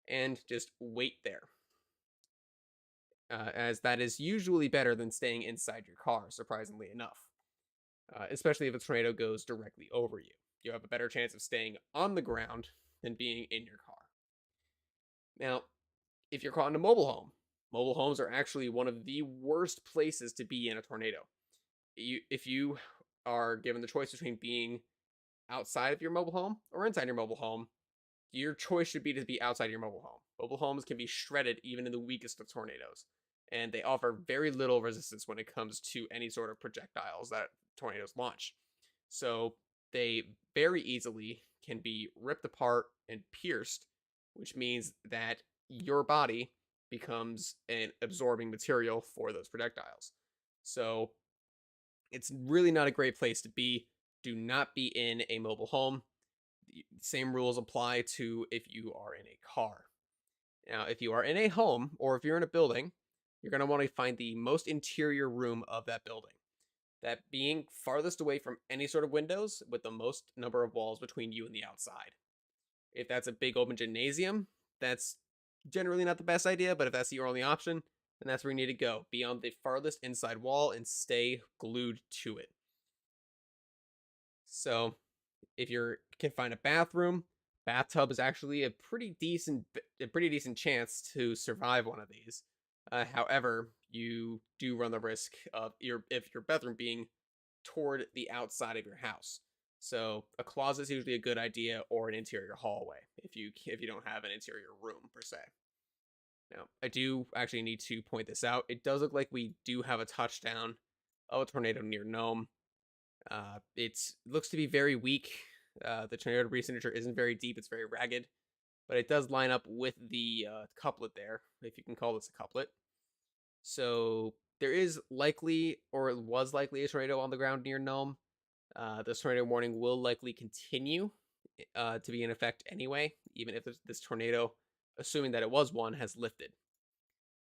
and just wait there. As that is usually better than staying inside your car, surprisingly enough. Especially if a tornado goes directly over you. You have a better chance of staying on the ground than being in your car. Now, if you're caught in a mobile homes are actually one of the worst places to be in a tornado. If you are given the choice between being outside of your mobile home or inside your mobile home, your choice should be to be outside your mobile home. Mobile homes can be shredded even in the weakest of tornadoes, and they offer very little resistance when it comes to any sort of projectiles that tornadoes launch. So they very easily can be ripped apart and pierced, which means that your body becomes an absorbing material for those projectiles. So it's really not a great place to be. Do not be in a mobile home. The same rules apply to if you are in a car. Now, if you are in a home or if you're in a building, you're going to want to find the most interior room of that building. That being farthest away from any sort of windows with the most number of walls between you and the outside. If that's a big open gymnasium, that's generally not the best idea, but if that's your only option, then that's where you need to go. Be on the farthest inside wall and stay glued to it. So if you can find a bathroom bathtub is actually a pretty decent chance to survive one of these. However, you do run the risk of your bedroom being toward the outside of your house. So a closet is usually a good idea, or an interior hallway if you don't have an interior room per se. Now, I do actually need to point this out. It does look like we do have a touchdown of a tornado near Nome. It looks to be very weak. The tornado debris signature isn't very deep; it's very ragged, but it does line up with the couplet there, if you can call this a couplet. So there is likely, or was likely, a tornado on the ground near Nome. This tornado warning will likely continue to be in effect anyway, even if this tornado, assuming that it was one, has lifted.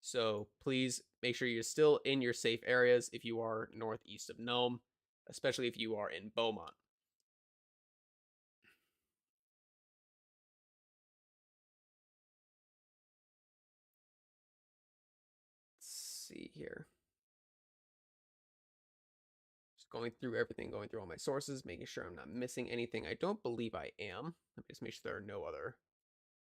So please make sure you're still in your safe areas if you are northeast of Nome, especially if you are in Beaumont. Let's see here. Just going through everything, going through all my sources, making sure I'm not missing anything. I don't believe I am. Let me just make sure there are no other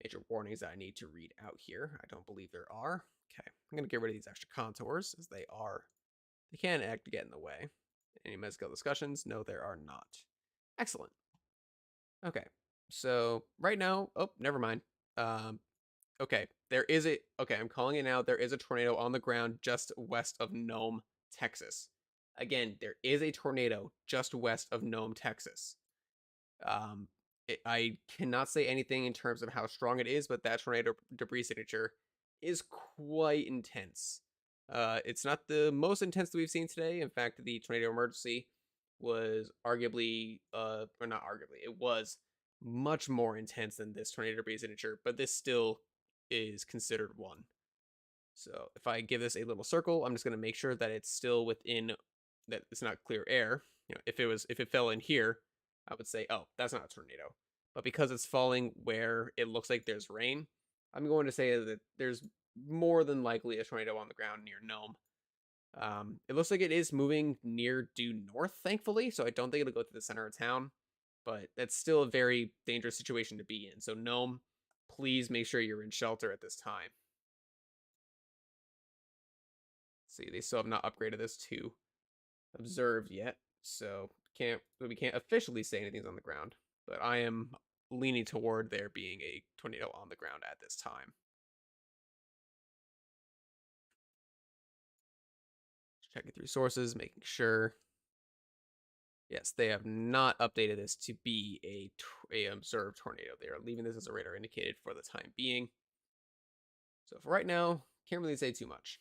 major warnings that I need to read out here. I don't believe there are. Okay, I'm going to get rid of these extra contours as they can act to get in the way. Any mezcal discussions? No, there are not. Excellent. Okay, so right now, oh, never mind. Okay, okay, I'm calling it now. There is a tornado on the ground just west of Nome, Texas. Again, there is a tornado just west of Nome, Texas. Um, I cannot say anything in terms of how strong it is, but that tornado debris signature is quite intense. It's not the most intense that we've seen today. In fact, the tornado emergency was arguably, or not arguably, it was much more intense than this tornado debris signature, but this still is considered one. So if I give this a little circle, I'm just going to make sure that it's still within, that it's not clear air. If it fell in here, I would say, oh, that's not a tornado. But because it's falling where it looks like there's rain, I'm going to say that there's more than likely a tornado on the ground near Nome. It looks like it is moving near due north, thankfully, so I don't think it'll go through the center of town. But that's still a very dangerous situation to be in. So Nome, please make sure you're in shelter at this time. See, they still have not upgraded this to observed yet, so we can't officially say anything's on the ground. But I am leaning toward there being a tornado on the ground at this time. Just checking through sources, making sure. Yes, they have not updated this to be a observed tornado. They are leaving this as a radar indicated for the time being. So for right now, can't really say too much.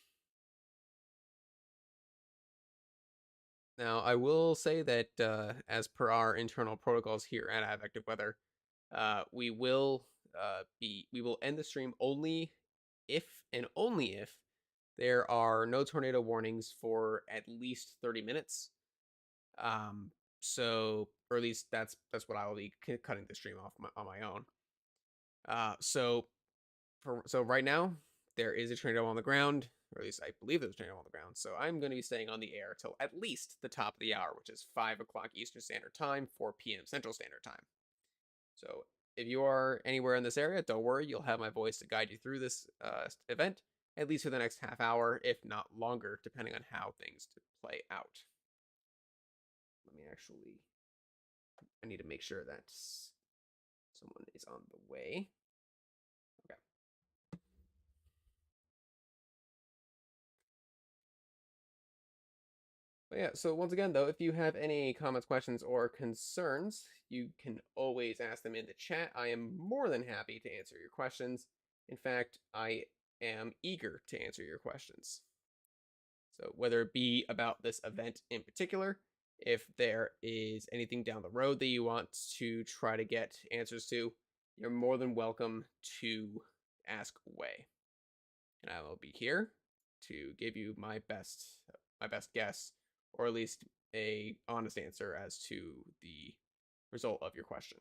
Now, I will say that as per our internal protocols here at Advective Weather, we will we will end the stream only if and only if there are no tornado warnings for at least 30 minutes. So, or at least that's what I will be cutting the stream off on my own. So right now there is a tornado on the ground, or at least I believe there's a tornado on the ground. So I'm going to be staying on the air till at least the top of the hour, which is 5 o'clock Eastern Standard Time, 4 p.m. Central Standard Time. So if you are anywhere in this area, don't worry, you'll have my voice to guide you through this event, at least for the next half hour, if not longer, depending on how things play out. Let me actually, I need to make sure that someone is on the way. Okay. But yeah, so once again, though, if you have any comments, questions, or concerns, you can always ask them in the chat. I am more than happy to answer your questions. In fact, I am eager to answer your questions. So whether it be about this event in particular, if there is anything down the road that you want to try to get answers to, you're more than welcome to ask away. And I will be here to give you my best guess, or at least a honest answer as to the result of your question.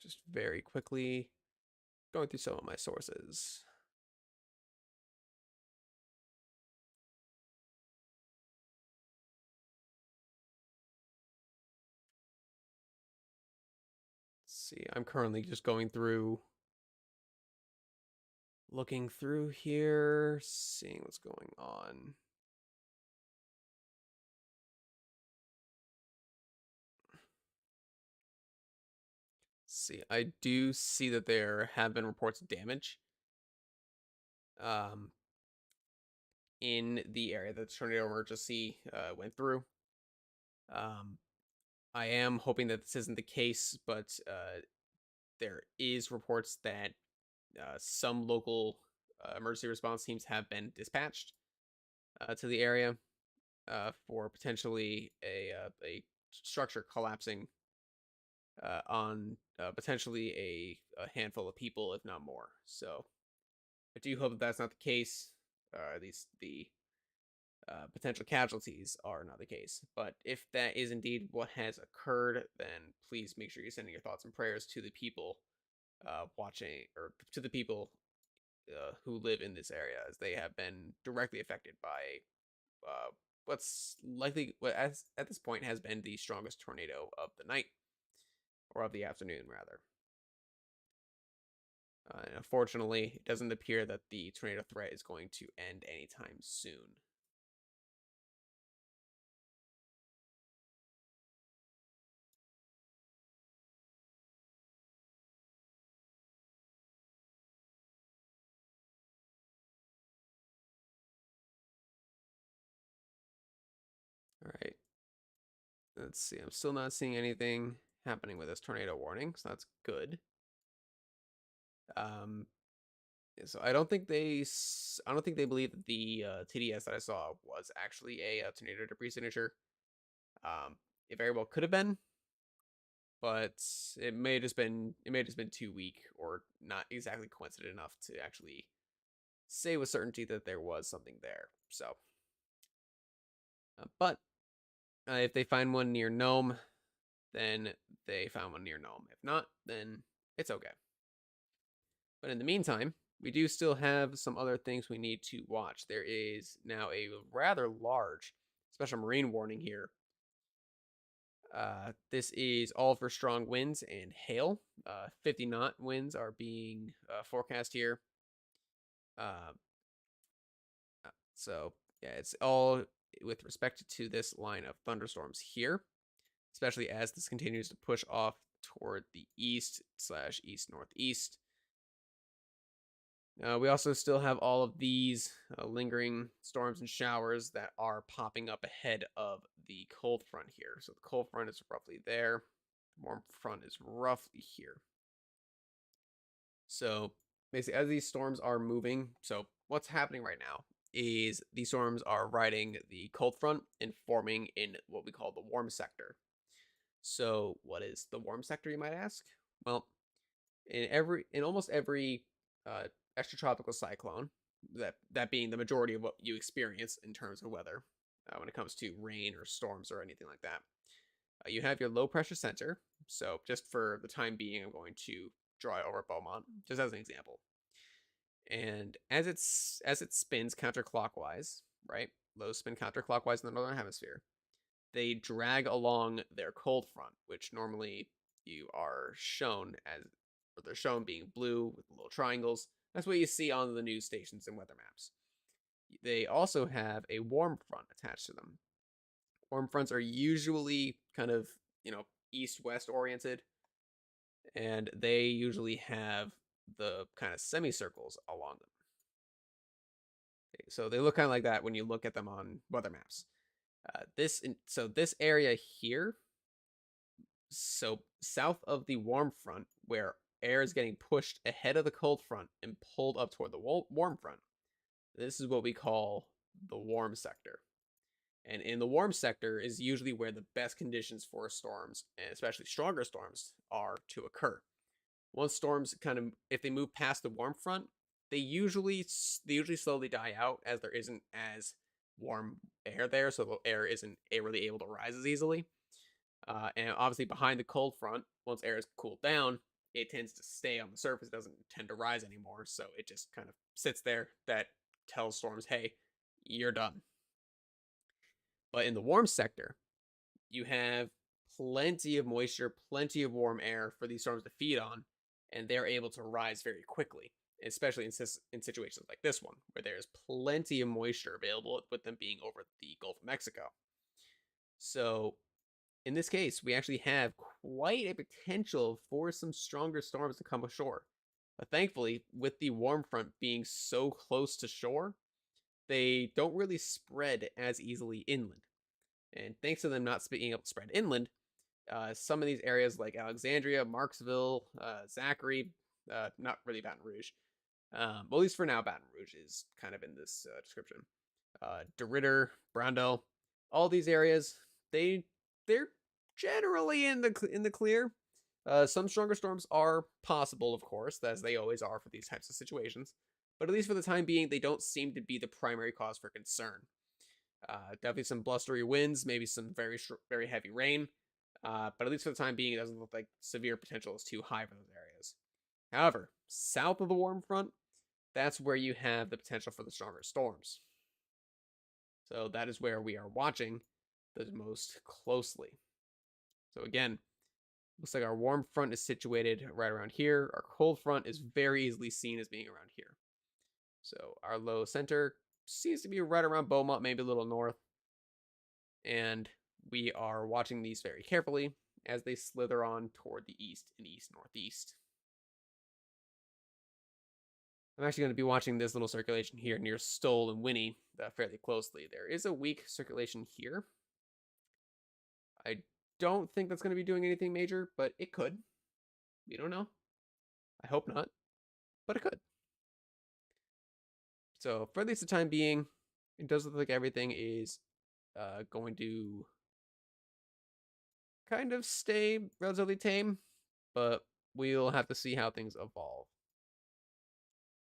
Just very quickly Going through some of my sources. Let's see, I'm currently just going through, looking through here, seeing what's going on. See, I do see that there have been reports of damage um, in the area that the tornado emergency went through. Um, I am hoping that this isn't the case, but there is reports that some local emergency response teams have been dispatched to the area for potentially a structure collapsing on potentially a handful of people, if not more. So I do hope that that's not the case. At least the potential casualties are not the case. But if that is indeed what has occurred, then please make sure you're sending your thoughts and prayers to the people watching, or to the people who live in this area, as they have been directly affected by what's likely, what at this point has been the strongest tornado of the night, or of the afternoon, rather. Unfortunately, it doesn't appear that the tornado threat is going to end anytime soon. All right. Let's see. I'm still not seeing anything happening with this tornado warning, so that's good. Um, so I don't think I don't think they believe that the TDS that I saw was actually a tornado debris signature. It very well could have been, but it may have just been too weak, or not exactly coincident enough to actually say with certainty that there was something there. So, but if they find one near Nome, then they found one near Nome. If not, then it's okay. But in the meantime, we do still have some other things we need to watch. There is now a rather large special marine warning here. This is all for strong winds and hail. 50 knot winds are being forecast here. Uh, so, yeah, it's all with respect to this line of thunderstorms here, especially as this continues to push off toward the east/east northeast. We also still have all of these lingering storms and showers that are popping up ahead of the cold front here. So the cold front is roughly there. The warm front is roughly here. So basically, as these storms are moving, so what's happening right now is these storms are riding the cold front and forming in what we call the warm sector. So what is the warm sector, you might ask? Well, in almost every uh, extratropical cyclone, that being the majority of what you experience in terms of weather, when it comes to rain or storms or anything like that, you have your low pressure center. So just for the time being, I'm going to draw it over Beaumont, just as an example. And as it spins counterclockwise, right? Lows spin counterclockwise in the northern hemisphere. They drag along their cold front, which normally you are shown as, or they're shown being blue with little triangles. That's what you see on the news stations and weather maps. They also have a warm front attached to them. Warm fronts are usually kind of, east-west oriented, and they usually have the kind of semicircles along them. Okay, so they look kind of like that when you look at them on weather maps. This area here, so south of the warm front, where air is getting pushed ahead of the cold front and pulled up toward the warm front, this is what we call the warm sector. And in the warm sector is usually where the best conditions for storms, and especially stronger storms, are to occur. Once storms if they move past the warm front, they usually slowly die out, as there isn't as warm air there, so the air isn't really able to rise as easily. And obviously behind the cold front, once air is cooled down, it tends to stay on the surface. It doesn't tend to rise anymore. So it just kind of sits there. That tells storms, hey, you're done. But in the warm sector, you have plenty of moisture, plenty of warm air for these storms to feed on, and they're able to rise very quickly, especially in situations like this one, where there's plenty of moisture available with them being over the Gulf of Mexico. So in this case, we actually have quite a potential for some stronger storms to come ashore. But thankfully, with the warm front being so close to shore, they don't really spread as easily inland. And thanks to them not being able to spread inland, some of these areas like Alexandria, Marksville, Zachary, not really Baton Rouge, well, at least for now, Baton Rouge is kind of in this description. DeRidder, Browndell, all these areas, they're generally in the clear. Some stronger storms are possible, of course, as they always are for these types of situations. But at least for the time being, they don't seem to be the primary cause for concern. Definitely some blustery winds, maybe some very heavy rain. But at least for the time being, it doesn't look like severe potential is too high for those areas. However, south of the warm front, that's where you have the potential for the stronger storms. So that is where we are watching the most closely. So again, looks like our warm front is situated right around here. Our cold front is very easily seen as being around here. So our low center seems to be right around Beaumont, maybe a little north. And we are watching these very carefully as they slither on toward the east and east-northeast. I'm actually going to be watching this little circulation here near Stoll and Winnie fairly closely. There is a weak circulation here. I don't think that's going to be doing anything major, but it could. We don't know. I hope not, but it could. So for at least the time being, it does look like everything is going to kind of stay relatively tame, but we'll have to see how things evolve.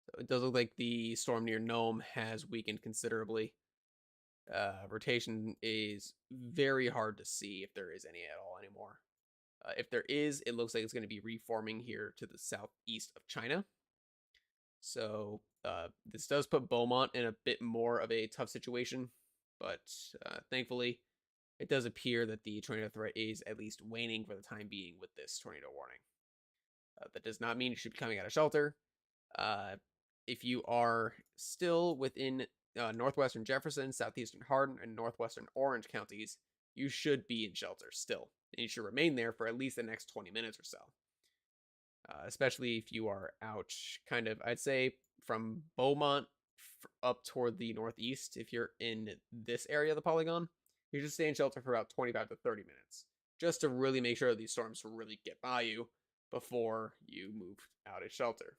So it does look like the storm near Nome has weakened considerably. Rotation is very hard to see if there is any at all anymore. If there is, it looks like it's going to be reforming here to the southeast of China. So this does put Beaumont in a bit more of a tough situation, but thankfully, it does appear that the tornado threat is at least waning for the time being with this tornado warning. That does not mean you should be coming out of shelter. If you are still within northwestern Jefferson, southeastern Hardin, and northwestern Orange counties, you should be in shelter still. And you should remain there for at least the next 20 minutes or so. Especially if you are out kind of, I'd say, from Beaumont up toward the northeast. If you're in this area of the polygon, you should stay in shelter for about 25 to 30 minutes. Just to really make sure these storms really get by you before you move out of shelter.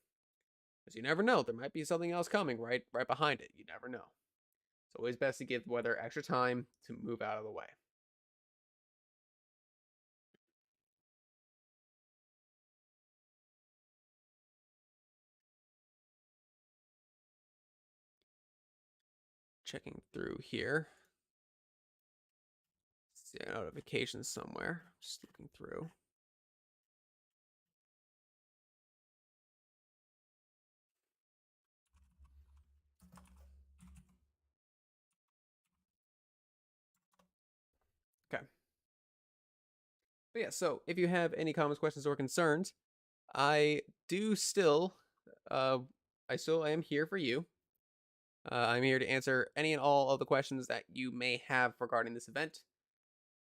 Because you never know, there might be something else coming right behind it. You never know. It's always best to give the weather extra time to move out of the way. Checking through here. See a notification somewhere. Just looking through. Okay. But yeah, so if you have any comments, questions, or concerns, I do still, I still am here for you. I'm here to answer any and all of the questions that you may have regarding this event.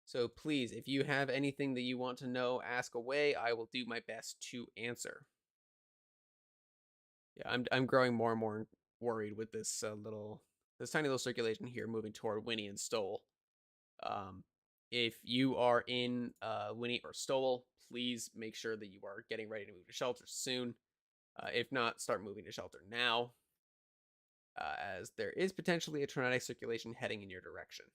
So please, if you have anything that you want to know, ask away. I will do my best to answer. Yeah, I'm growing more and more worried with this this tiny little circulation here moving toward Winnie and Stoll. If you are in Winnie or Stoll, please make sure that you are getting ready to move to shelter soon. If not, start moving to shelter now, as there is potentially a tornadic circulation heading in your direction.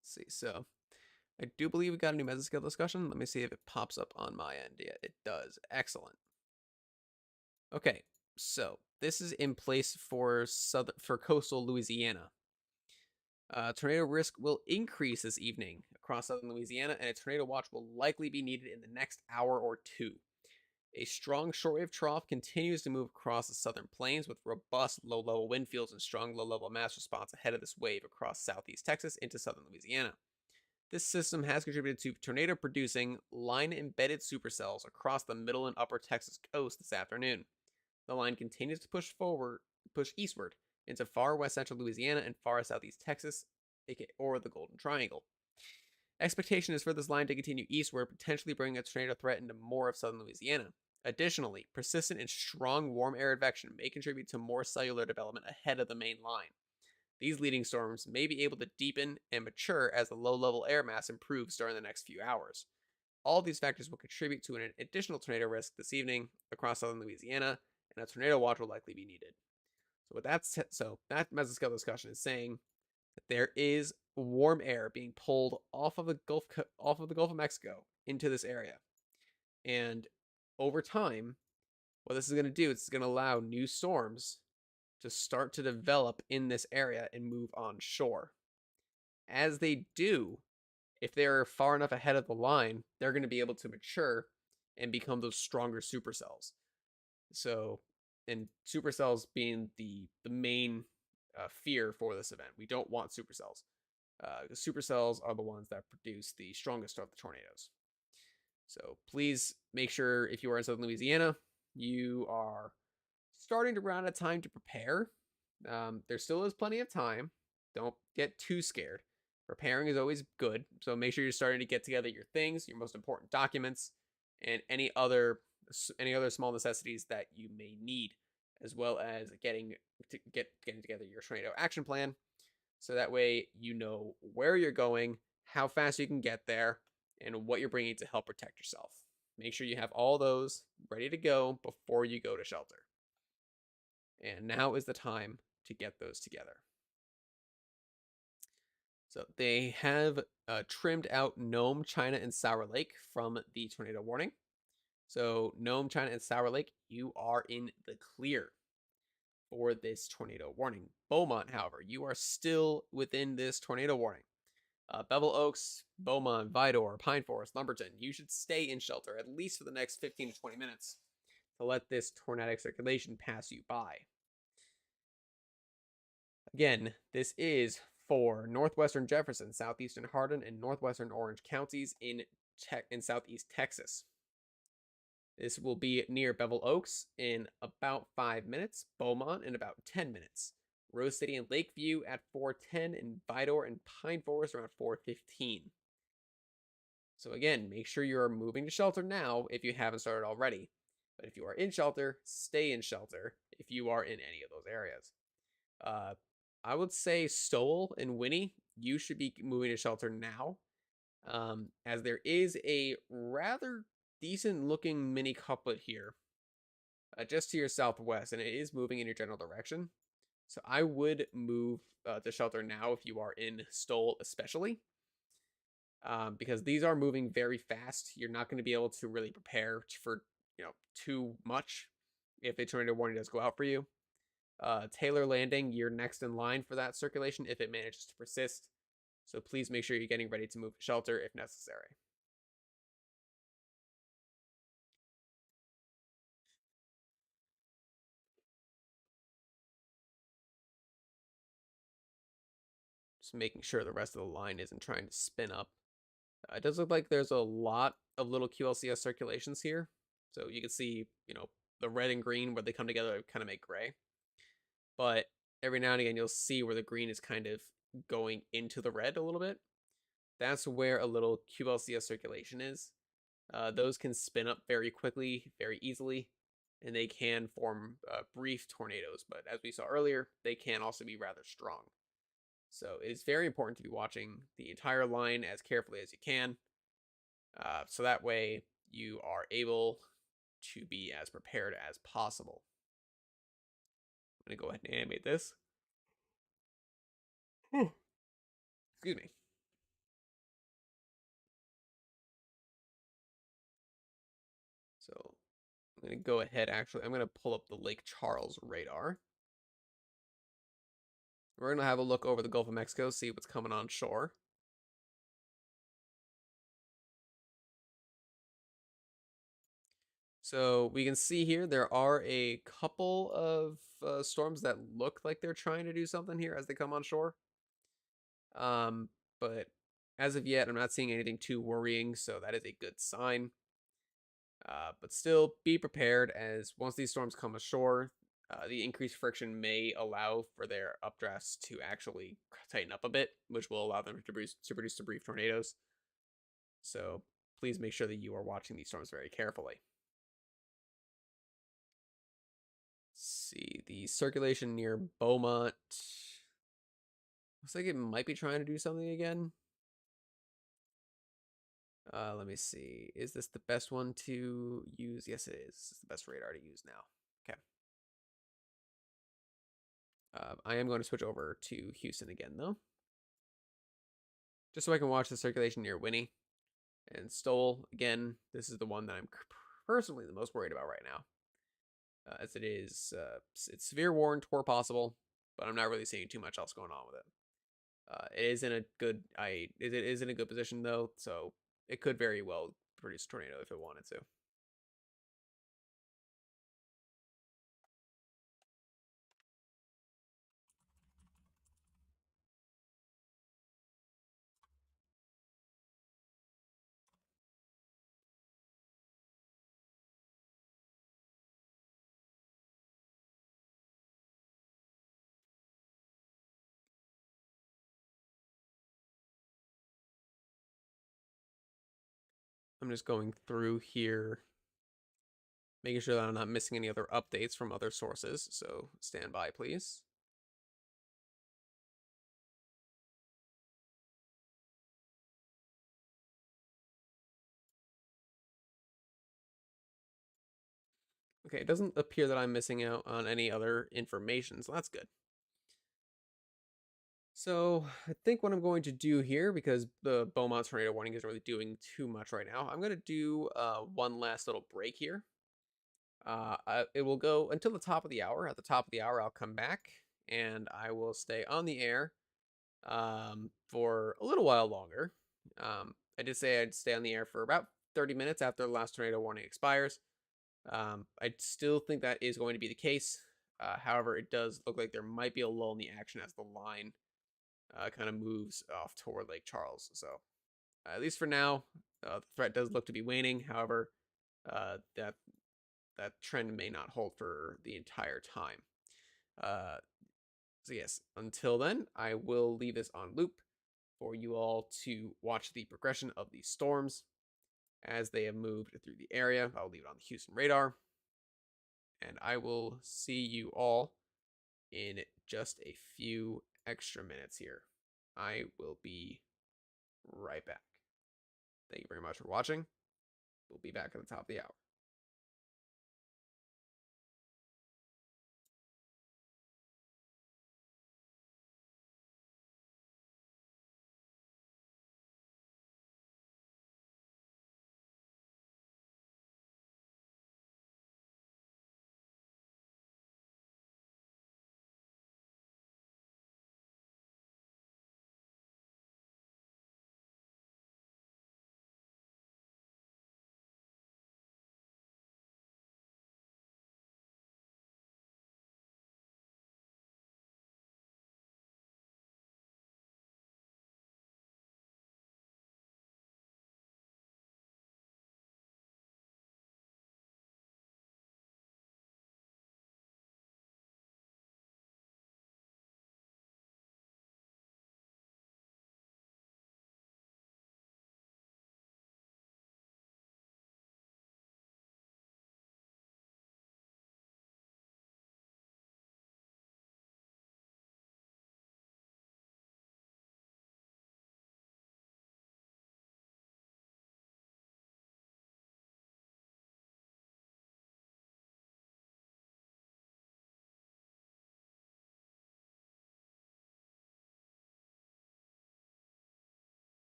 Let's see, so I do believe we got a new mesoscale discussion. Let me see if it pops up on my end. Yeah, it does. Excellent. Okay, so this is in place for coastal Louisiana. Tornado risk will increase this evening across southern Louisiana, and a tornado watch will likely be needed in the next hour or two. A strong shortwave trough continues to move across the southern plains with robust low level wind fields and strong low level mass response ahead of this wave across southeast Texas into southern Louisiana. This system has contributed to tornado producing line embedded supercells across the middle and upper Texas coast this afternoon. The line continues to push eastward into far west central Louisiana and far southeast Texas, or the Golden Triangle. Expectation is for this line to continue eastward, potentially bringing a tornado threat into more of southern Louisiana. Additionally, persistent and strong warm air advection may contribute to more cellular development ahead of the main line. These leading storms may be able to deepen and mature as the low level air mass improves during the next few hours. All these factors will contribute to an additional tornado risk this evening across southern Louisiana, and a tornado watch will likely be needed. That mesoscale discussion is saying that there is warm air being pulled off of the Gulf of Mexico into this area, and over time, what this is going to do is it's going to allow new storms to start to develop in this area and move on shore. As they do, if they're far enough ahead of the line, they're going to be able to mature and become those stronger supercells. So, and supercells being the main fear for this event. We don't want supercells. The supercells are the ones that produce the strongest of the tornadoes. So please make sure if you are in southern Louisiana, you are starting to run out of time to prepare. There still is plenty of time. Don't get too scared. Preparing is always good, so make sure you're starting to get together your things, your most important documents, and any other small necessities that you may need, as well as getting together your tornado action plan, so that way you know where you're going, how fast you can get there, and what you're bringing to help protect yourself. Make sure you have all those ready to go before you go to shelter. And now is the time to get those together. So they have trimmed out Nome, China, and Sour Lake from the tornado warning. So Nome, China, and Sour Lake, you are in the clear for this tornado warning. Beaumont, however, you are still within this tornado warning. Bevel Oaks, Beaumont, Vidor, Pine Forest, Lumberton, you should stay in shelter at least for the next 15 to 20 minutes to let this tornadic circulation pass you by. Again, this is for northwestern Jefferson, southeastern Hardin, and northwestern Orange counties in southeast Texas. This will be near Bevel Oaks in about 5 minutes, Beaumont in about 10 minutes, Rose City and Lakeview at 4:10, and Vidor and Pine Forest around 4:15. So again, make sure you are moving to shelter now if you haven't started already. But if you are in shelter, stay in shelter if you are in any of those areas. I would say Stowell and Winnie, you should be moving to shelter now, as there is a rather decent looking mini couplet here just to your southwest, and it is moving in your general direction. So I would move to shelter now if you are in Stowell, especially, because these are moving very fast. You're not going to be able to really prepare for too much if a tornado warning does go out for you. Taylor Landing, you're next in line for that circulation if it manages to persist. So please make sure you're getting ready to move to shelter if necessary. Just making sure the rest of the line isn't trying to spin up. It does look like there's a lot of little QLCS circulations here. So you can see, the red and green where they come together kind of make gray. But every now and again, you'll see where the green is kind of going into the red a little bit. That's where a little QLCS circulation is. Those can spin up very quickly, very easily, and they can form brief tornadoes. But as we saw earlier, they can also be rather strong. So it is very important to be watching the entire line as carefully as you can. So that way you are able to be as prepared as possible. I'm going to go ahead and animate this. Excuse me. So I'm going to go ahead, actually, I'm going to pull up the Lake Charles radar We're going to have a look over the Gulf of Mexico, see what's coming on shore. So we can see here there are a couple of storms that look like they're trying to do something here as they come on shore. But as of yet, I'm not seeing anything too worrying, so that is a good sign. But still, be prepared as once these storms come ashore, the increased friction may allow for their updrafts to actually tighten up a bit, which will allow them to produce some brief tornadoes. So please make sure that you are watching these storms very carefully. Let's see, the circulation near Beaumont looks like it might be trying to do something again. Let me see. Is this the best one to use? Yes, it is. This is the best radar to use now. Okay. I am going to switch over to Houston again, though. Just so I can watch the circulation near Winnie. And Stoll, again, this is the one that I'm personally the most worried about right now. As it is, it's severe warned where possible, but I'm not really seeing too much else going on with it. It is in a good, it is in a good position though, so it could very well produce a tornado if it wanted to. I'm just going through here, making sure that I'm not missing any other updates from other sources, so stand by, please. Okay, it doesn't appear that I'm missing out on any other information, so that's good. So I think what I'm going to do here, because the Beaumont tornado warning isn't really doing too much right now, I'm going to do one last little break here. It will go until the top of the hour. At the top of the hour, I'll come back and I will stay on the air for a little while longer. I did say I'd stay on the air for about 30 minutes after the last tornado warning expires. I still think that is going to be the case. However, it does look like there might be a lull in the action as the line kind of moves off toward Lake Charles. So, at least for now, the threat does look to be waning. However, that trend may not hold for the entire time. So yes, until then, I will leave this on loop for you all to watch the progression of these storms as they have moved through the area. I'll leave it on the Houston radar. And I will see you all in just a few extra minutes here. I will be right back. Thank you very much for watching. We'll be back at the top of the hour.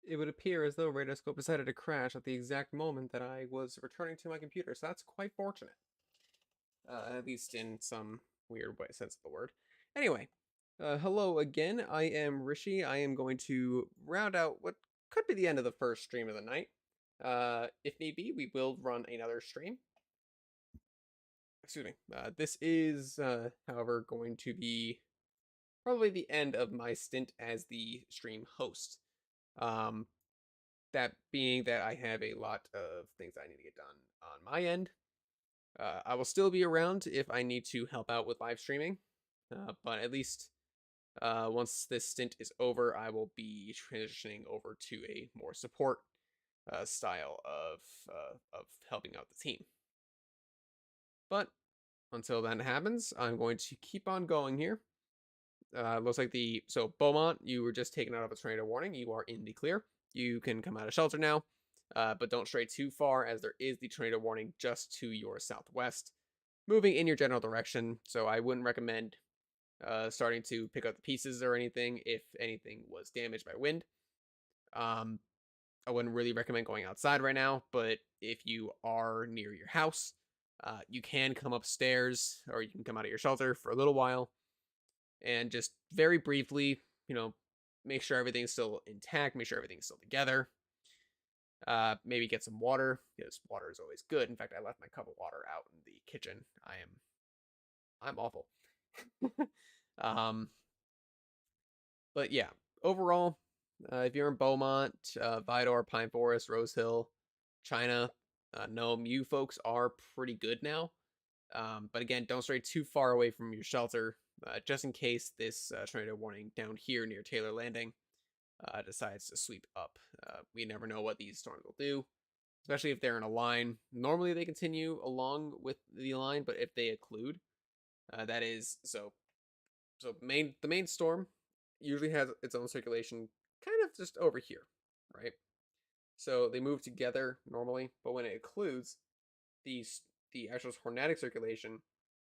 it would appear as though Radarscope decided to crash at the exact moment that I was returning to my computer, so that's quite fortunate. At least in some weird way, sense of the word. Anyway, hello again. I am Rishi. I am going to round out what could be the end of the first stream of the night. If need be, we will run another stream. Excuse me. This is, however, going to be probably the end of my stint as the stream host. Um, that being that I have a lot of things I need to get done on my end. I will still be around if I need to help out with live streaming, but at least once this stint is over, I will be transitioning over to a more support style of helping out the team. But until that happens, I'm going to keep on going here. Looks like so Beaumont, you were just taken out of a tornado warning. You are in the clear. You can come out of shelter now, but don't stray too far as there is the tornado warning just to your southwest, moving in your general direction. So I wouldn't recommend starting to pick up the pieces or anything if anything was damaged by wind. I wouldn't really recommend going outside right now, but if you are near your house, you can come upstairs or you can come out of your shelter for a little while and just very briefly, make sure everything's still intact, make sure everything's still together. Maybe get some water, because water is always good. In fact, I left my cup of water out in the kitchen. I'm awful. But yeah, overall, if you're in Beaumont, Vidor, Pine Forest, Rose Hill, China, Nome, you folks are pretty good now. But again, don't stray too far away from your shelter, just in case this tornado warning down here near Taylor Landing decides to sweep up. We never know what these storms will do, especially if they're in a line. Normally they continue along with the line, but if they occlude, that is the main storm usually has its own circulation kind of just over here, right? So they move together normally, but when it occludes, the actual tornadic circulation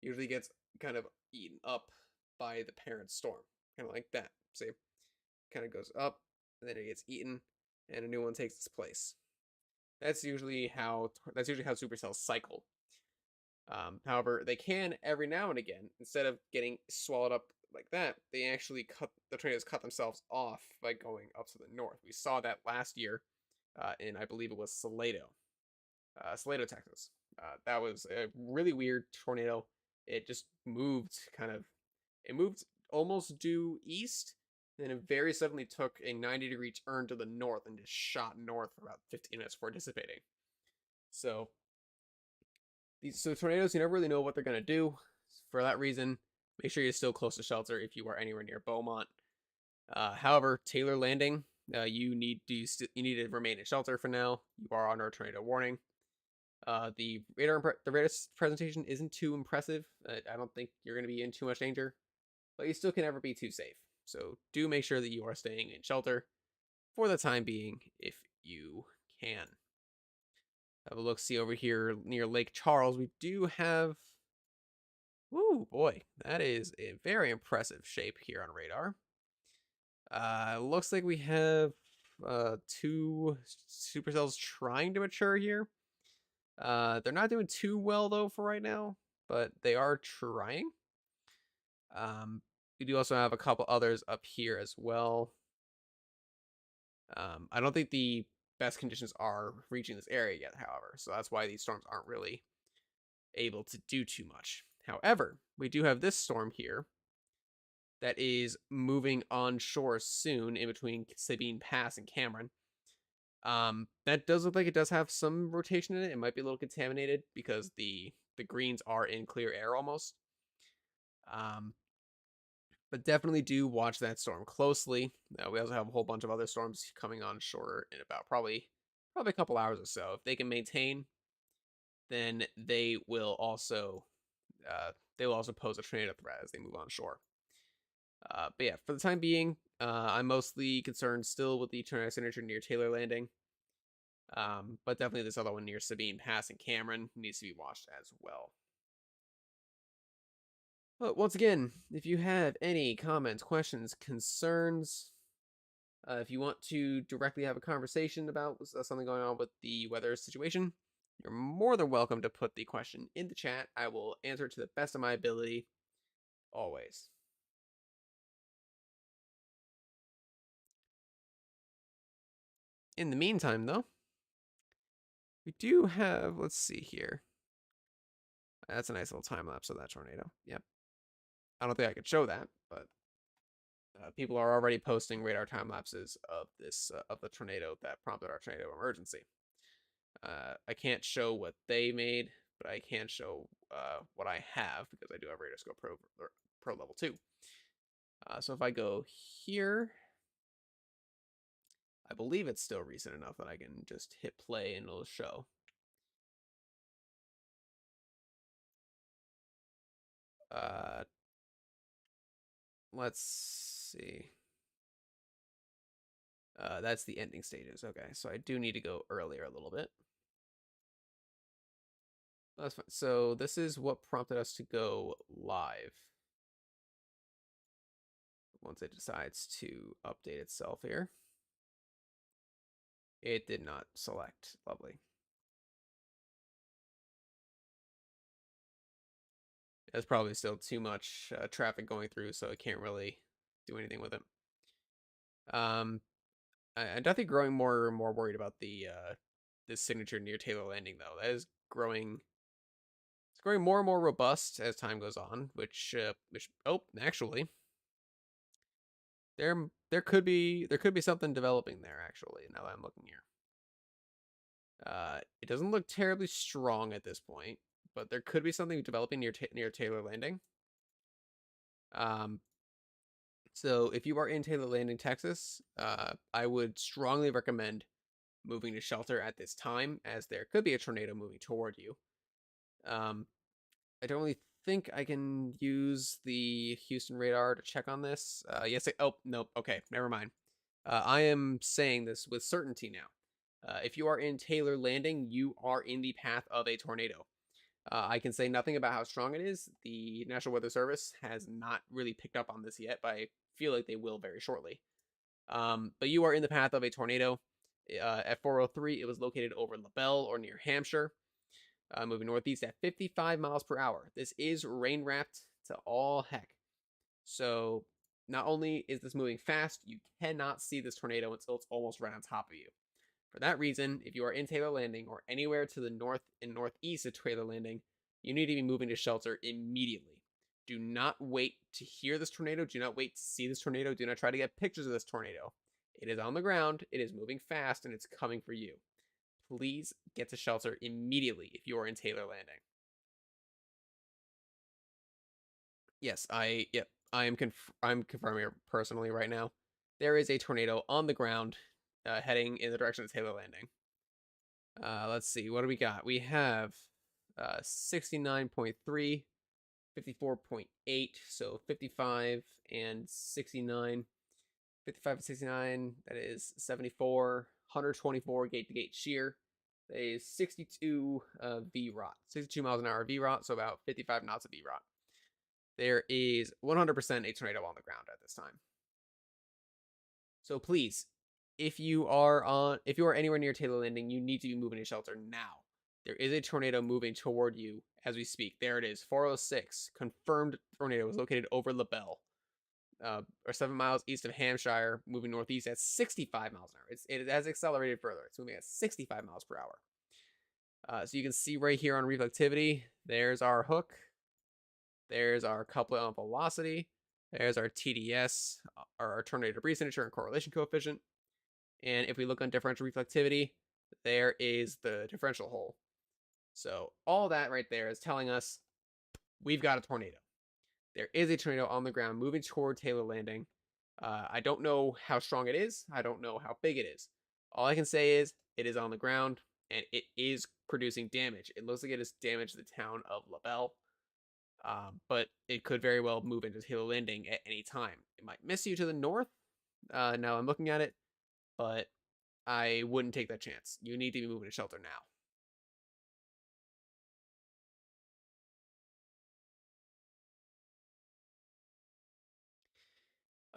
usually gets kind of eaten up by the parent storm, kind of like that. See, kind of goes up, and then it gets eaten, and a new one takes its place. That's usually how supercells cycle. However, they can every now and again, instead of getting swallowed up like that, they actually tornadoes cut themselves off by going up to the north. We saw that last year in, I believe it was Salado, Texas. That was a really weird tornado. It just moved it moved almost due east, then it very suddenly took a 90-degree turn to the north and just shot north for about 15 minutes before dissipating. So tornadoes, you never really know what they're gonna do. For that reason, make sure you're still close to shelter if you are anywhere near Beaumont. However, Taylor Landing, you need to remain in shelter for now. You are under a tornado warning. The radar presentation isn't too impressive. I don't think you're going to be in too much danger, but you still can never be too safe. So do make sure that you are staying in shelter for the time being if you can. Have a look, see over here near Lake Charles. We do have, woo boy, that is a very impressive shape here on radar. Looks like we have 2 supercells trying to mature here. They're not doing too well though for right now, but they are trying. We do also have a couple others up here as well. I don't think the best conditions are reaching this area yet, however, so that's why these storms aren't really able to do too much. However, we do have this storm here that is moving onshore soon in between Sabine Pass and Cameron. That does look like it does have some rotation in it. It might be a little contaminated because the greens are in clear air almost. But definitely do watch that storm closely. We also have a whole bunch of other storms coming on shore in about probably a couple hours or so. If they can maintain, then they will also pose a tornado threat as they move on shore. But yeah, for the time being, I'm mostly concerned still with the tornado signature near Taylor Landing. But definitely this other one near Sabine Pass and Cameron needs to be watched as well. But once again, if you have any comments, questions, concerns, If you want to directly have a conversation about something going on with the weather situation, you're more than welcome to put the question in the chat. I will answer to the best of my ability, always. In the meantime, though, we do have, let's see here. That's a nice little time lapse of that tornado. Yep. I don't think I could show that, but people are already posting radar time lapses of this of the tornado that prompted our tornado emergency. I can't show what they made, but I can show what I have because I do have Radar Scope Pro level 2. So if I go here, I believe it's still recent enough that I can just hit play and it'll show. Let's see. That's the ending stages. Okay, so I do need to go earlier a little bit. That's fine. So this is what prompted us to go live. Once it decides to update itself here. It did not select. Lovely. There's probably still too much traffic going through, so it can't really do anything with it. I'm definitely growing more and more worried about the this signature near Taylor Landing, though. That is growing. It's growing more and more robust as time goes on. Which oh, actually, there could be something developing there. Actually, now that I'm looking here. It doesn't look terribly strong at this point, but there could be something developing near Taylor Landing. So if you are in Taylor Landing, Texas, I would strongly recommend moving to shelter at this time, as there could be a tornado moving toward you. I don't really think I can use the Houston radar to check on this. Yes. Oh, no. Okay. Never mind. I am saying this with certainty now. If you are in Taylor Landing, you are in the path of a tornado. I can say nothing about how strong it is. The National Weather Service has not really picked up on this yet, but I feel like they will very shortly. But you are in the path of a tornado. At 403, it was located over LaBelle or near Hampshire, moving northeast at 55 miles per hour. This is rain wrapped to all heck. So not only is this moving fast, you cannot see this tornado until it's almost right on top of you. For that reason, if you are in Taylor Landing or anywhere to the north and northeast of Taylor Landing, you need to be moving to shelter immediately. Do not wait to hear this tornado. Do not wait to see this tornado. Do not try to get pictures of this tornado. It is on the ground, it is moving fast, and it's coming for you. Please get to shelter immediately if you are in Taylor Landing. Yes, I'm confirming personally right now. There is a tornado on the ground heading in the direction of Taylor Landing. Let's see, what do we got? We have 69.3, 54.8, so 55 and 69. 55 and 69, that is 74, 124 gate to gate shear. That is 62 VROT, 62 miles an hour VROT, so about 55 knots of VROT. There is 100% a tornado on the ground at this time. So please, if you are anywhere near Taylor Landing, you need to be moving to shelter now. There is a tornado moving toward you as we speak. There it is, 406. Confirmed tornado is located over LaBelle, or 7 miles east of Hampshire, moving northeast at 65 miles an hour. It has accelerated further. It's moving at 65 miles per hour. So you can see right here on reflectivity, there's our hook. There's our couplet on velocity. There's our TDS, our tornado debris signature and correlation coefficient. And if we look on differential reflectivity, there is the differential hole. So all that right there is telling us we've got a tornado. There is a tornado on the ground moving toward Taylor Landing. I don't know how strong it is. I don't know how big it is. All I can say is it is on the ground and it is producing damage. It looks like it has damaged the town of LaBelle. But it could very well move into Taylor Landing at any time. It might miss you to the north. Now I'm looking at it, but I wouldn't take that chance. You need to be moving to shelter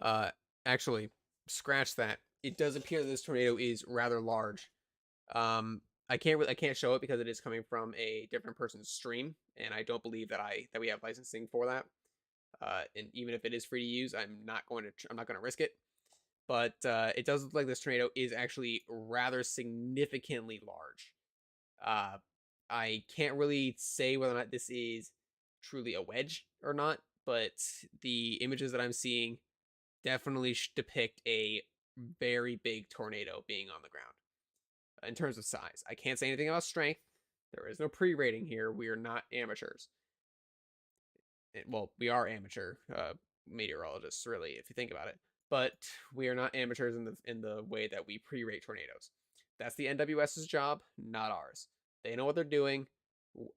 now. Actually, scratch that. it does appear that this tornado is rather large. Um, I can't show it because it is coming from a different person's stream, and I don't believe that we have licensing for that. And even if it is free to use, I'm not going to risk it. But it does look like this tornado is actually rather significantly large. Uh, I can't really say whether or not this is truly a wedge or not, but the images that I'm seeing definitely depict a very big tornado being on the ground in terms of size. I can't say anything about strength. There is no pre-rating here. We are not amateurs. Well, we are amateur meteorologists, really, if you think about it. But we are not amateurs in the way that we pre-rate tornadoes. That's the NWS's job, not ours. They know what they're doing.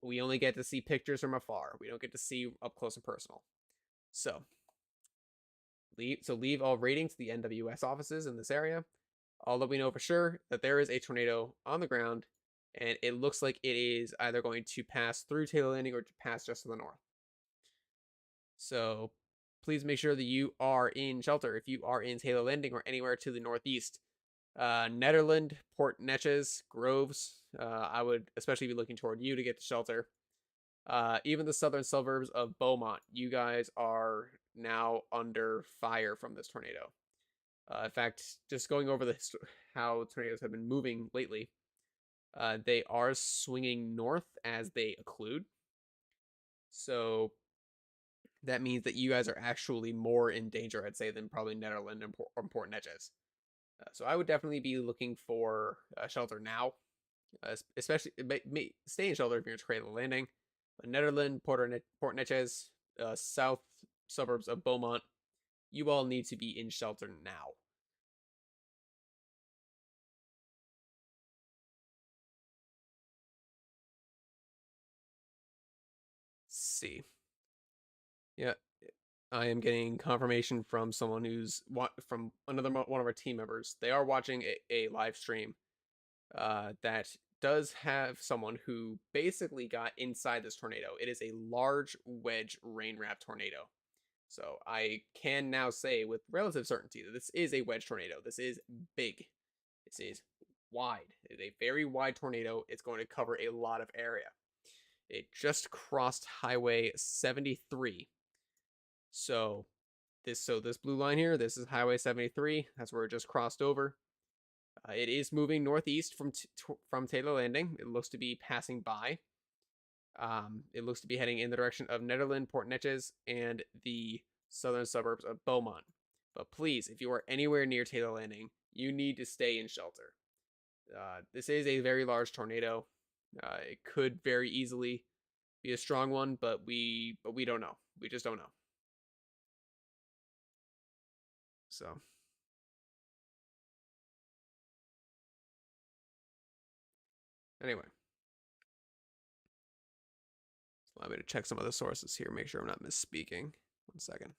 We only get to see pictures from afar. We don't get to see up close and personal. So leave all rating to the NWS offices in this area. Although we know for sure that there is a tornado on the ground, and it looks like it is either going to pass through Taylor Landing or to pass just to the north. So please make sure that you are in shelter if you are in Taylor Landing or anywhere to the northeast. Nederland, Port Neches, Groves, I would especially be looking toward you to get to shelter. Even the southern suburbs of Beaumont, you guys are now under fire from this tornado. In fact, just going over how tornadoes have been moving lately, they are swinging north as they occlude. So that means that you guys are actually more in danger, I'd say, than probably Nederland or Port Neches. So I would definitely be looking for shelter now, especially stay in shelter if you're in Taylor Landing. But Nederland, Port Neches, south suburbs of Beaumont, you all need to be in shelter now. Let's see. Yeah, I am getting confirmation from someone who's from another one of our team members. They are watching a live stream that does have someone who basically got inside this tornado. It is a large wedge rain wrap tornado. So I can now say with relative certainty that this is a wedge tornado. This is big. This is wide. It is a very wide tornado. It's going to cover a lot of area. It just crossed Highway 73. So this blue line here, this is Highway 73. That's where it just crossed over. It is moving northeast from Taylor Landing. It looks to be passing by. It looks to be heading in the direction of Nederland, Port Neches, and the southern suburbs of Beaumont. But please, if you are anywhere near Taylor Landing, you need to stay in shelter. This is a very large tornado. It could very easily be a strong one, but we don't know. We just don't know. So anyway, allow me to check some other sources here, make sure I'm not misspeaking. 1 second.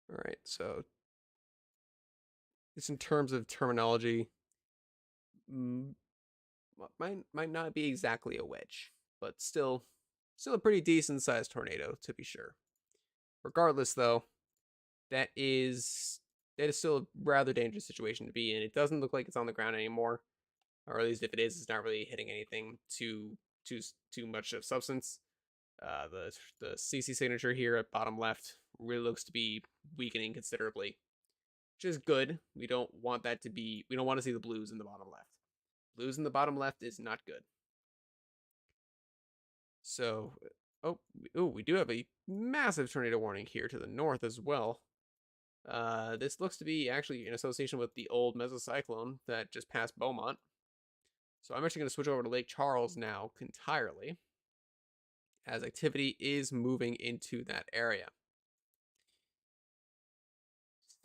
All right, so just in terms of terminology, might not be exactly a wedge, but still a pretty decent sized tornado to be sure. Regardless, though, that is still a rather dangerous situation to be in. It doesn't look like it's on the ground anymore, or at least if it is, it's not really hitting anything too much of substance. The CC signature here at bottom left really looks to be weakening considerably, which is good. We don't want to see the blues in the bottom left. Blues in the bottom left is not good. So, we do have a massive tornado warning here to the north as well. This looks to be actually in association with the old mesocyclone that just passed Beaumont. So I'm actually going to switch over to Lake Charles now entirely, as activity is moving into that area.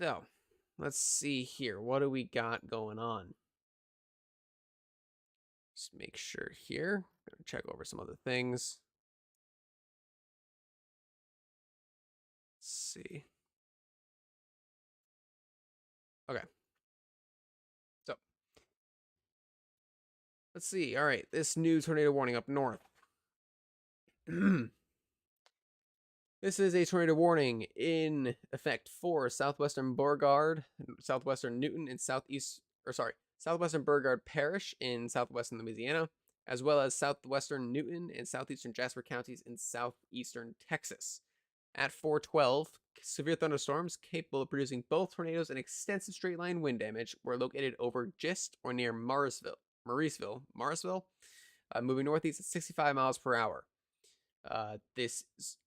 So, let's see here. What do we got going on? Just make sure here. I'm going to check over some other things. see. Okay. So, let's see. All right. This new tornado warning up north. This is a tornado warning in effect for southwestern Beauregard, southwestern Newton, and southwestern Beauregard Parish in southwestern Louisiana, as well as southwestern Newton and southeastern Jasper counties in southeastern Texas. At 4:12, severe thunderstorms capable of producing both tornadoes and extensive straight line wind damage were located over Gist or near Mauriceville, moving northeast at 65 miles per hour.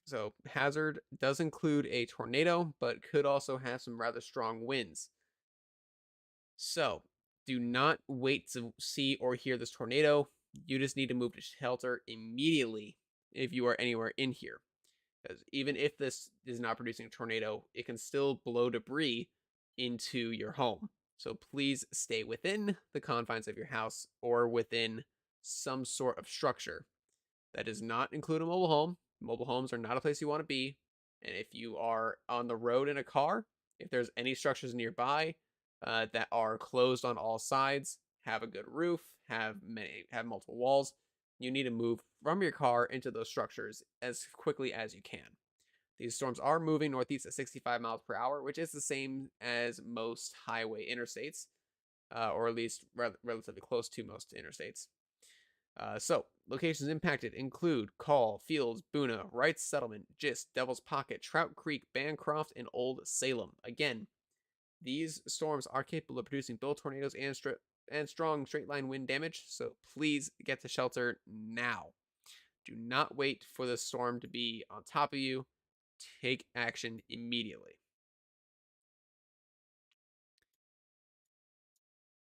So hazard does include a tornado, but could also have some rather strong winds. So do not wait to see or hear this tornado. You just need to move to shelter immediately if you are anywhere in here. Because even if this is not producing a tornado, it can still blow debris into your home. So please stay within the confines of your house or within some sort of structure. That does not include a mobile home. Mobile homes are not a place you want to be. And if you are on the road in a car, if there's any structures nearby that are closed on all sides, have a good roof, have multiple walls, you need to move from your car into those structures as quickly as you can. These storms are moving northeast at 65 miles per hour, which is the same as most highway interstates, or at least relatively close to most interstates. So, locations impacted include Call, Fields, Boona, Wrights Settlement, Gist, Devil's Pocket, Trout Creek, Bancroft, and Old Salem. Again, these storms are capable of producing both tornadoes and strong straight line wind damage, so please get to shelter now. Do not wait for the storm to be on top of you. Take action immediately.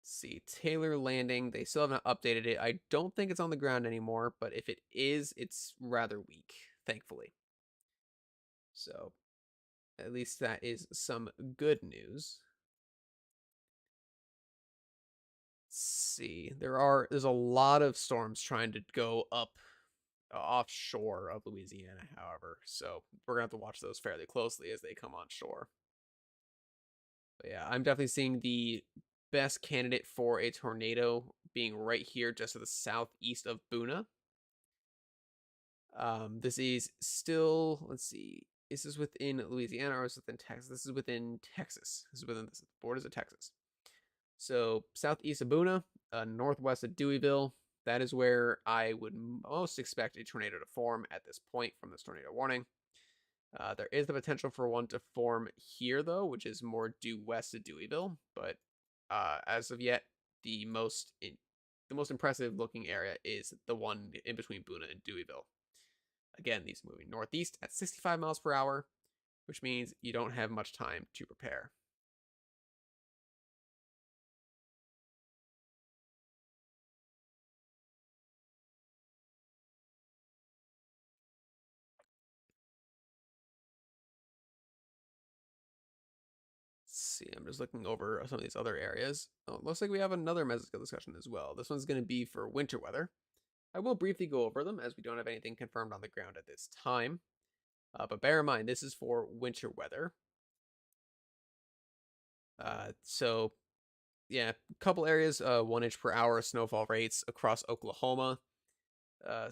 See, Taylor Landing, they still haven't updated it. I don't think it's on the ground anymore, but if it is, it's rather weak, thankfully. So, at least that is some good news. Let's see, there's a lot of storms trying to go up offshore of Louisiana, however, so we're gonna have to watch those fairly closely as they come on shore. But yeah, I'm definitely seeing the best candidate for a tornado being right here just to the southeast of Boona. This is still, let's see, is this within Louisiana or is it within Texas? This is within Texas. This is within the borders of Texas. So southeast of Boona, northwest of Deweyville, that is where I would most expect a tornado to form at this point from this tornado warning. There is the potential for one to form here, though, which is more due west of Deweyville. But as of yet, the most impressive looking area is the one in between Boona and Deweyville. Again, these moving northeast at 65 miles per hour, which means you don't have much time to prepare. See, I'm just looking over some of these other areas. Oh, looks like we have another mesoscale discussion as well. This one's going to be for winter weather. I will briefly go over them as we don't have anything confirmed on the ground at this time. But bear in mind, this is for winter weather. So, yeah, a couple areas, 1 inch per hour snowfall rates across Oklahoma.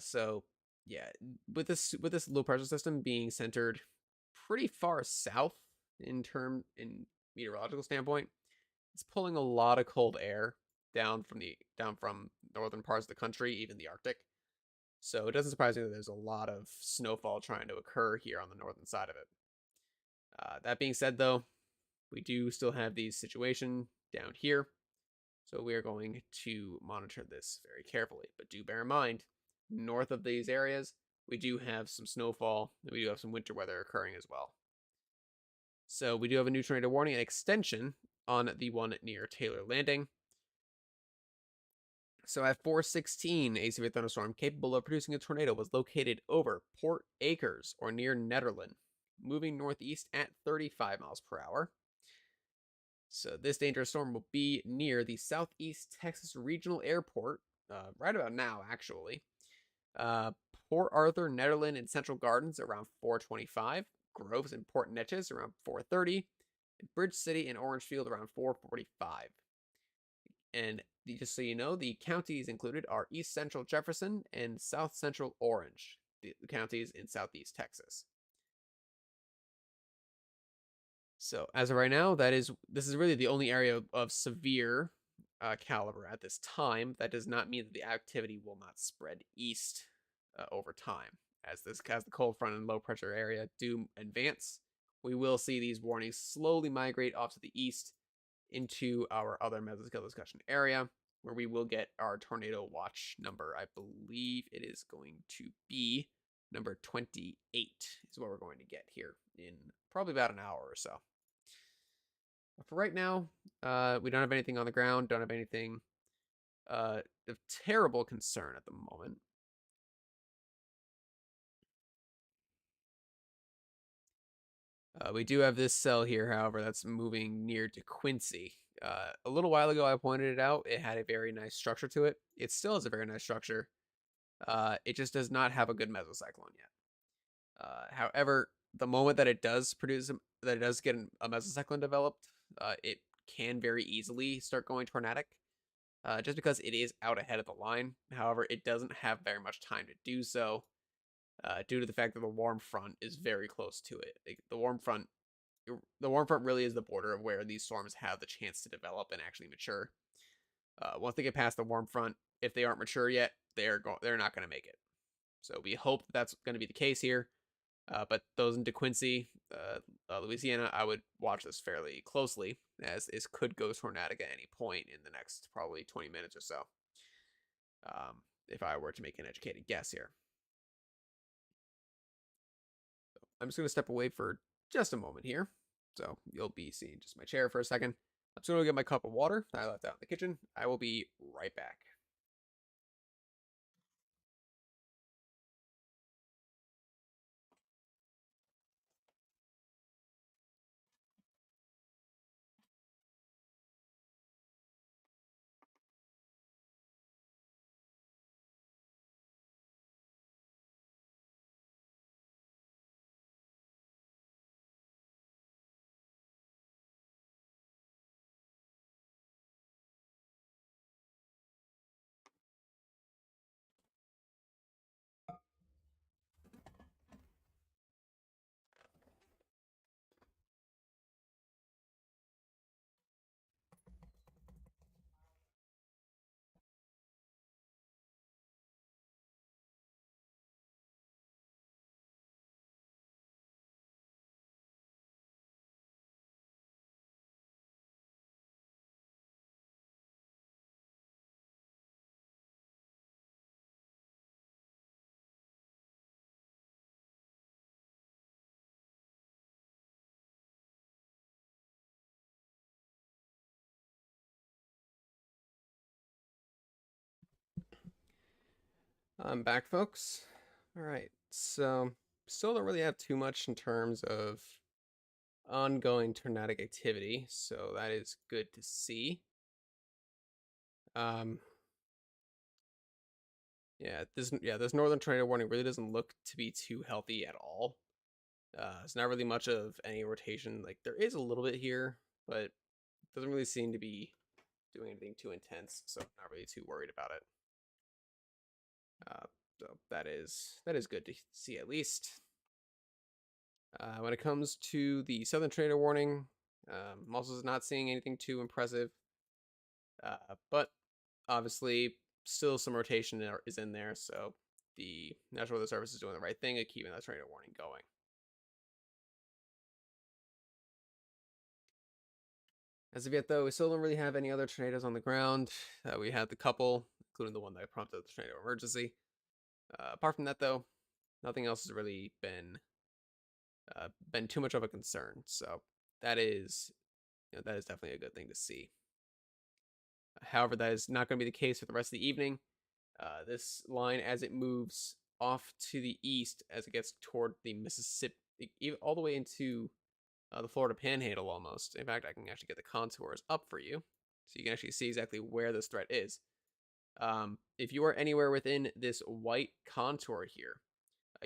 So, yeah, with this low pressure system being centered pretty far south in meteorological standpoint, it's pulling a lot of cold air down from northern parts of the country, even the Arctic. So it doesn't surprise me that there's a lot of snowfall trying to occur here on the northern side of it. That being said, though, we do still have these situation down here, so we are going to monitor this very carefully. But do bear in mind, north of these areas, we do have some snowfall, and we do have some winter weather occurring as well. So we do have a new tornado warning and extension on the one near Taylor Landing. So at 4:16, a severe thunderstorm capable of producing a tornado was located over Port Acres or near Nederland, moving northeast at 35 miles per hour. So this dangerous storm will be near the Southeast Texas Regional Airport, right about now, actually. Port Arthur, Nederland, and Central Gardens around 4:25. Groves and Port Neches around 4:30, and Bridge City and Orangefield around 4:45. And just so you know, the counties included are East Central Jefferson and South Central Orange, the counties in Southeast Texas. So as of right now, this is really the only area of severe caliber at this time. That does not mean that the activity will not spread east over time. As the cold front and low pressure area do advance, we will see these warnings slowly migrate off to the east into our other mesoscale discussion area, where we will get our tornado watch number. I believe it is going to be number 28 is what we're going to get here in probably about an hour or so. But for right now, we don't have anything on the ground, don't have anything of terrible concern at the moment. We do have this cell here, however, that's moving near to Quincy. A little while ago, I pointed it out. It had a very nice structure to it. It still has a very nice structure. It just does not have a good mesocyclone yet. However, the moment that it does get a mesocyclone developed, it can very easily start going tornadic, just because it is out ahead of the line. However, it doesn't have very much time to do so, due to the fact that the warm front is very close to it. Like, the warm front really is the border of where these storms have the chance to develop and actually mature. Once they get past the warm front, if they aren't mature yet, they're not going to make it. So we hope that's going to be the case here. But those in DeQuincy, Louisiana, I would watch this fairly closely, as this could go tornadic at any point in the next probably 20 minutes or so, if I were to make an educated guess here. So I'm just going to step away for just a moment here. So you'll be seeing just my chair for a second. I'm just going to get my cup of water that I left out in the kitchen. I will be right back. I'm back, folks. All right, so still don't really have too much in terms of ongoing tornadic activity, so that is good to see. Um, this northern tornado warning really doesn't look to be too healthy at all. It's not really much of any rotation. Like, there is a little bit here, but it doesn't really seem to be doing anything too intense, so I'm not really too worried about it. So that is good to see at least. When it comes to the southern tornado warning, I'm also not seeing anything too impressive, but obviously still some rotation is in there, so the National Weather Service is doing the right thing of keeping that tornado warning going. As of yet, though, we still don't really have any other tornadoes on the ground. We had the couple, including the one that prompted the tornado emergency. Apart from that, though, nothing else has really been too much of a concern. So that is definitely a good thing to see. However, that is not going to be the case for the rest of the evening. This line, as it moves off to the east, as it gets toward the Mississippi, all the way into the Florida Panhandle almost. In fact, I can actually get the contours up for you, so you can actually see exactly where this threat is. If you are anywhere within this white contour here,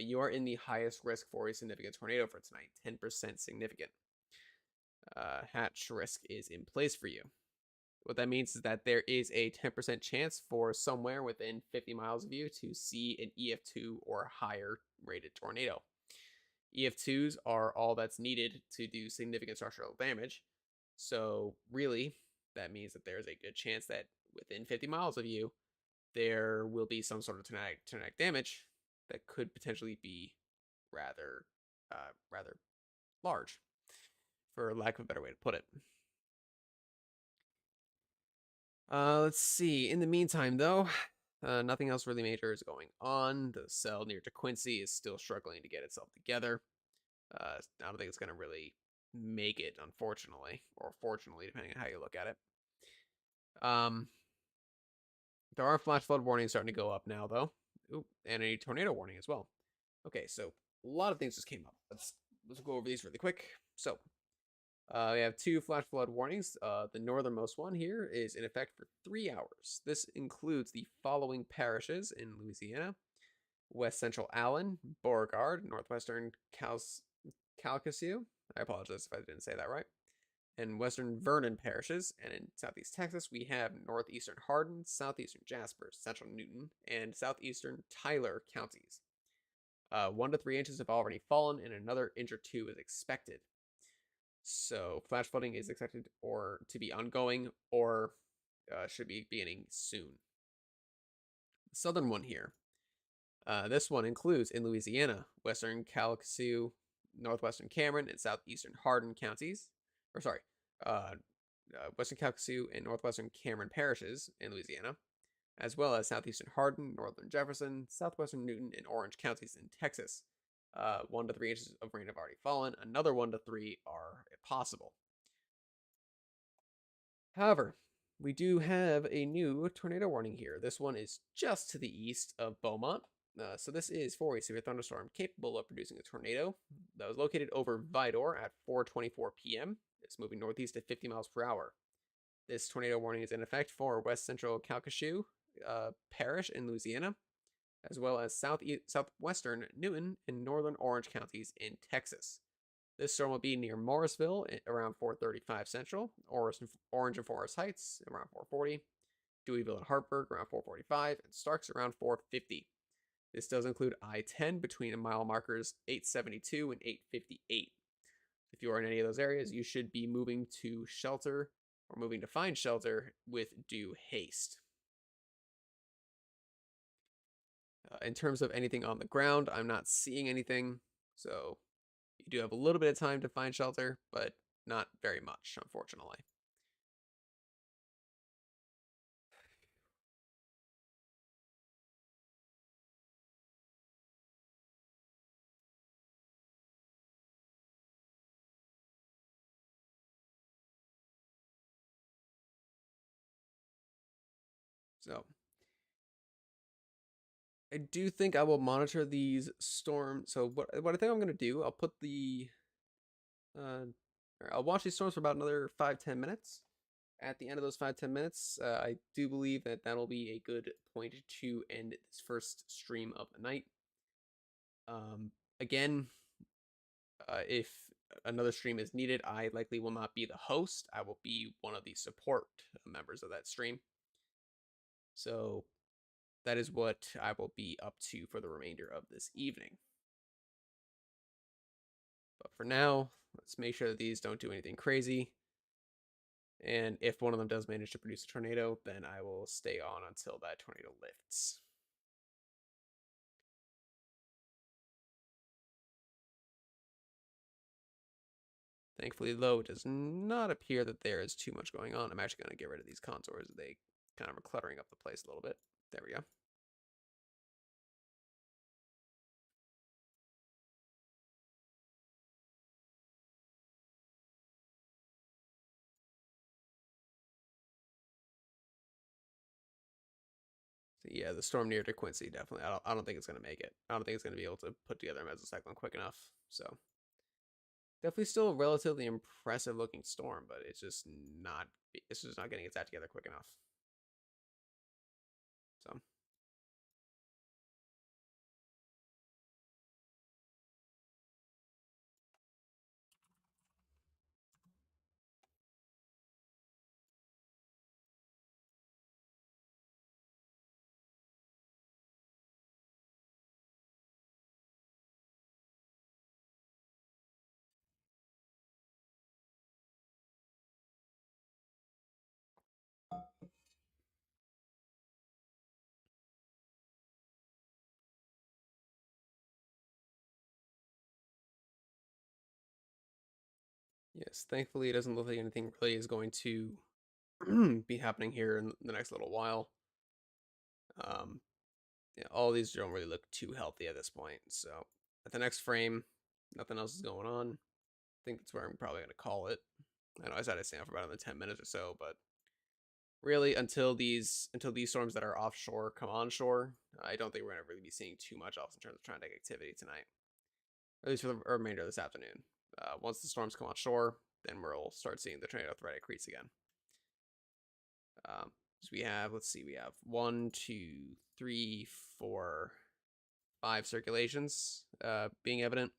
you are in the highest risk for a significant tornado for tonight. 10% significant. Hatch risk is in place for you. What that means is that there is a 10% chance for somewhere within 50 miles of you to see an EF2 or higher rated tornado. EF2s are all that's needed to do significant structural damage. So, really, that means that there's a good chance that within 50 miles of you, there will be some sort of tornadic damage that could potentially be rather large, for lack of a better way to put it. Let's see. In the meantime, though, nothing else really major is going on. The cell near DeQuincy is still struggling to get itself together. I don't think it's going to really make it, unfortunately, or fortunately, depending on how you look at it. There are flash flood warnings starting to go up now, though. Ooh, and a tornado warning as well. Okay, so a lot of things just came up. Let's go over these really quick. So, we have 2 flash flood warnings. The northernmost one here is in effect for 3 hours. This includes the following parishes in Louisiana: West Central Allen, Beauregard, Northwestern Calcasieu. I apologize if I didn't say that right. And Western Vernon parishes. And in Southeast Texas, we have Northeastern Hardin, Southeastern Jasper, Central Newton, and Southeastern Tyler counties. 1 to 3 inches have already fallen, and another inch or 2 is expected. So flash flooding is expected or to be ongoing, or should be beginning soon. The southern one here. This one includes in Louisiana, Western Calcasieu, Northwestern Cameron, and Southeastern Hardin counties. Or sorry, Western Calcasieu and Northwestern Cameron parishes in Louisiana, as well as Southeastern Hardin, Northern Jefferson, Southwestern Newton, and Orange counties in Texas. 1 to 3 inches of rain have already fallen. Another 1 to 3 are possible. However, we do have a new tornado warning here. This one is just to the east of Beaumont. So this is for a severe thunderstorm capable of producing a tornado that was located over Vidor at 4:24 p.m. It's moving northeast at 50 miles per hour. This tornado warning is in effect for West Central Calcasieu Parish in Louisiana, as well as southwestern Newton and northern Orange counties in Texas. This storm will be near Morrisville around 4:35 Central, Orange and Forest Heights around 4:40, Deweyville and Hartburg around 4:45, and Starks around 4:50. This does include I-10 between mile markers 872 and 858. If you are in any of those areas, you should be moving to shelter or moving to find shelter with due haste. In terms of anything on the ground, I'm not seeing anything, so you do have a little bit of time to find shelter, but not very much, unfortunately. So I do think I will monitor these storms. So what I think I'm going to do, I'll put the I'll watch these storms for about another 5-10 minutes. At the end of those 5-10 minutes, I do believe that that'll be a good point to end this first stream of the night. Again, if another stream is needed, I likely will not be the host. I will be one of the support members of that stream. So that is what I will be up to for the remainder of this evening. But for now, let's make sure that these don't do anything crazy. And if one of them does manage to produce a tornado, then I will stay on until that tornado lifts. Thankfully, though, it does not appear that there is too much going on. I'm actually going to get rid of these contours. They kind of are cluttering up the place a little bit. There we go. So yeah, the storm near DeQuincy, definitely. I don't think it's going to make it. I don't think it's going to be able to put together a mesocyclone quick enough. So definitely still a relatively impressive looking storm, but it's just not getting its act together quick enough. So Yes, thankfully it doesn't look like anything really is going to be happening here in the next little while. Um, yeah, all these don't really look too healthy at this point. So at the next frame, nothing else is going on. I think that's where I'm probably going to call it. I know I said I'd stay on for about another 10 minutes or so, but really until these storms that are offshore come onshore, I don't think we're going to really be seeing too much else in terms of tornadic activity tonight, or at least for the remainder of this afternoon. Once the storms come onshore, then we'll start seeing the tornado threat increase again. So we have, let's see, we have 1, 2, 3, 4, 5 circulations being evident.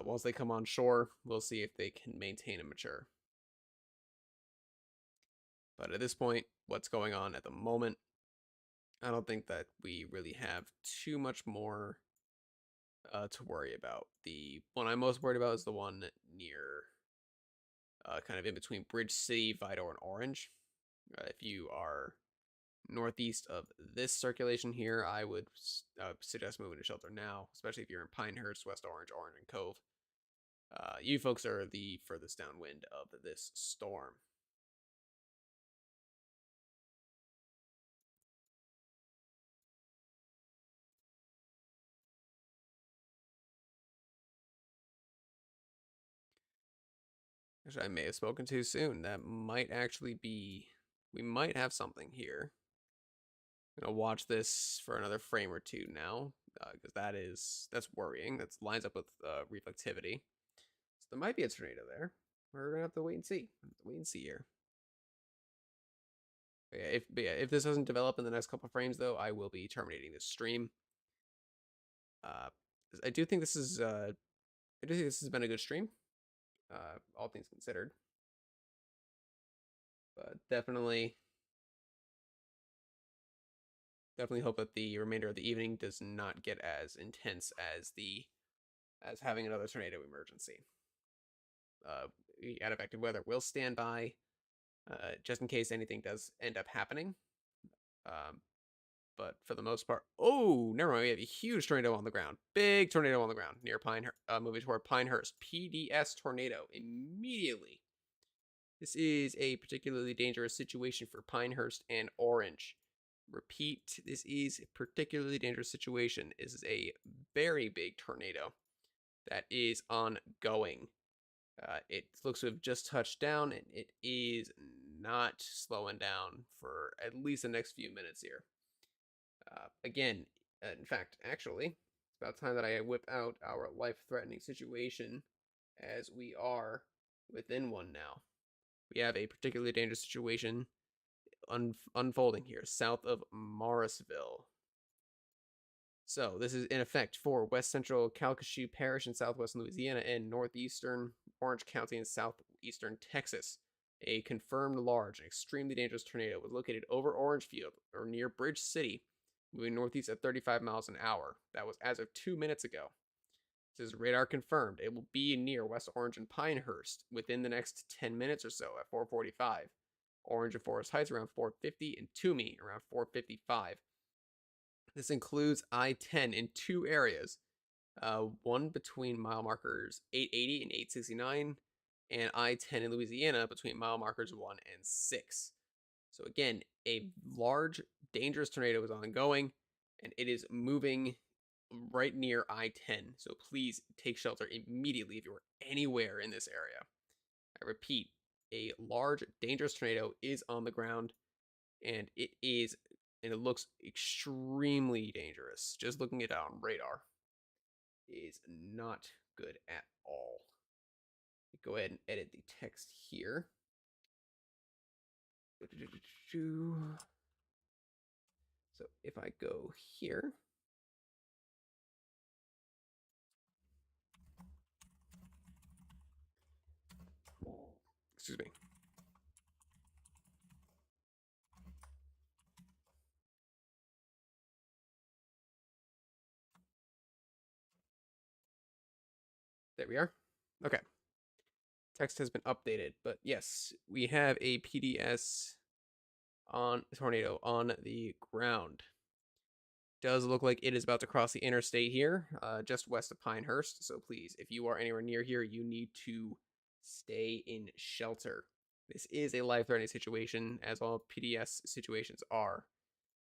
Once they come on shore, we'll see if they can maintain and mature. But at this point, what's going on at the moment, I don't think that we really have too much more to worry about. The one I'm most worried about is the one near, kind of in between Bridge City, Vidor, and Orange. If you are northeast of this circulation here, I would suggest moving to shelter now, especially if you're in Pinehurst, West Orange, Orange, and Cove. You folks are the furthest downwind of this storm. Actually, I may have spoken too soon. That might actually be. We might have something here. I'm gonna watch this for another frame or two now, because that's worrying. That lines up with reflectivity. So there might be a tornado there. We're gonna have to wait and see. Wait and see here. But yeah, if this doesn't develop in the next couple frames, though, I will be terminating this stream. Uh, I do think this is. I do think this has been a good stream, all things considered. But definitely hope that the remainder of the evening does not get as intense as having another tornado emergency. Advective Weather will stand by, just in case anything does end up happening. Um, but for the most part, oh, never mind. We have a huge tornado on the ground, big tornado on the ground near moving toward Pinehurst. PDS tornado immediately. This is a particularly dangerous situation for Pinehurst and Orange. Repeat, this is a particularly dangerous situation. This is a very big tornado that is ongoing. It looks to have just touched down, and it is not slowing down for at least the next few minutes here. Again, in fact, actually, it's about time that I whip out our life-threatening situation, as we are within one now. We have a particularly dangerous situation unfolding here, south of Morrisville. So this is in effect for west central Calcasieu Parish in southwest Louisiana and northeastern Orange County in southeastern Texas. A confirmed large and extremely dangerous tornado was located over Orangefield or near Bridge City, moving northeast at 35 miles an hour. That was as of 2 minutes ago. This is radar confirmed. It will be near West Orange and Pinehurst within the next 10 minutes or so at 4:45. Orange and Forest Heights around 4:50, and Toomey around 4:55. This includes I-10 in two areas, one between mile markers 880 and 869, and I-10 in Louisiana between mile markers 1 and 6. So again, a large, dangerous tornado is ongoing, and it is moving right near I-10. So please take shelter immediately if you're anywhere in this area. I repeat, a large, dangerous tornado is on the ground, and it looks extremely dangerous. Just looking at it on radar is not good at all. Go ahead and edit the text here. So if I go here, excuse me. There we are. Okay. Text has been updated, but yes, we have a PDS on tornado on the ground. Does look like it is about to cross the interstate here, just west of Pinehurst. So please, if you are anywhere near here, you need to stay in shelter. This is a life-threatening situation, as all PDS situations are.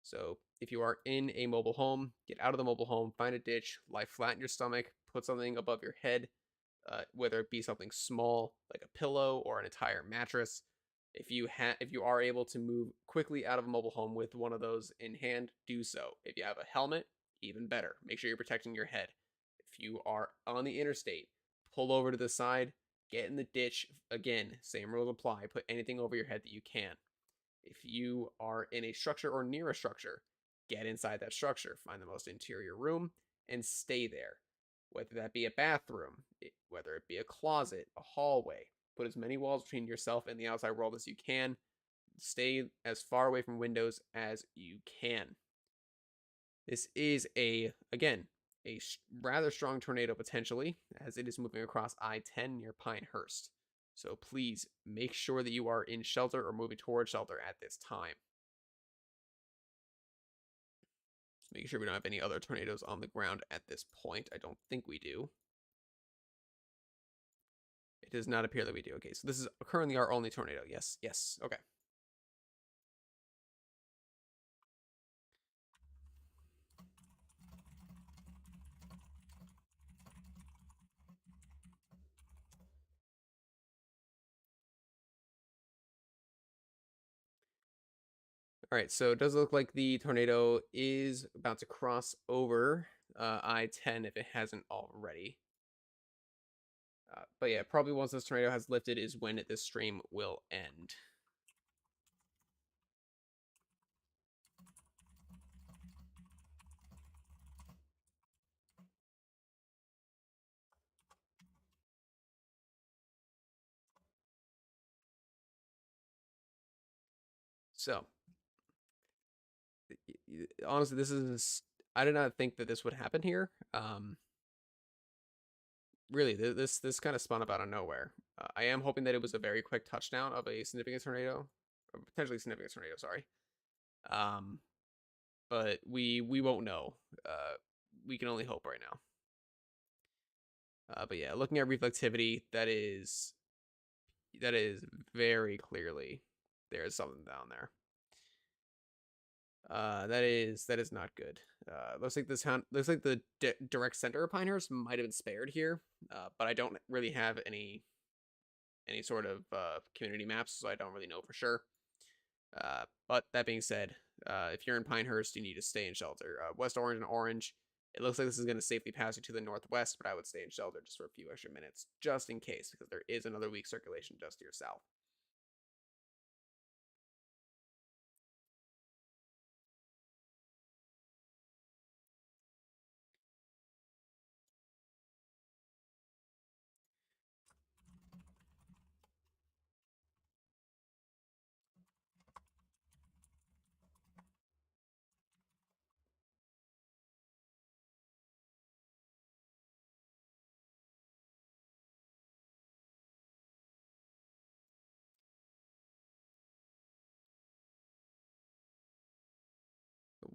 So if you are in a mobile home, get out of the mobile home, find a ditch, lie flat in your stomach, put something above your head, whether it be something small like a pillow or an entire mattress. If you are able to move quickly out of a mobile home with one of those in hand, do so. If you have a helmet, even better. Make sure you're protecting your head. If you are on the interstate, pull over to the side, get in the ditch. Again, same rules apply. Put anything over your head that you can. If you are in a structure or near a structure, get inside that structure. Find the most interior room and stay there. Whether that be a bathroom, whether it be a closet, a hallway, put as many walls between yourself and the outside world as you can. Stay as far away from windows as you can. This is again, a rather strong tornado potentially, as it is moving across I-10 near Pinehurst. So please make sure that you are in shelter or moving towards shelter at this time. Just making sure we don't have any other tornadoes on the ground at this point. I don't think we do. It does not appear that we do. Okay, so this is currently our only tornado. Yes, yes, okay. All right, so it does look like the tornado is about to cross over I-10 if it hasn't already. But yeah, probably once this tornado has lifted is when this stream will end. So, honestly, I did not think that this would happen here. Really, this kind of spun up out of nowhere. I am hoping that it was a very quick touchdown of a significant tornado, or potentially significant tornado. Sorry. Um, but we won't know. We can only hope right now. But yeah, looking at reflectivity, that is very clearly there's something down there. That is not good. Looks like looks like the direct center of Pinehurst might have been spared here, but I don't really have any sort of community maps, so I don't really know for sure. But that being said, if you're in Pinehurst, you need to stay in shelter. West Orange and Orange. It looks like this is going to safely pass you to the northwest, but I would stay in shelter just for a few extra minutes, just in case, because there is another weak circulation just to your south.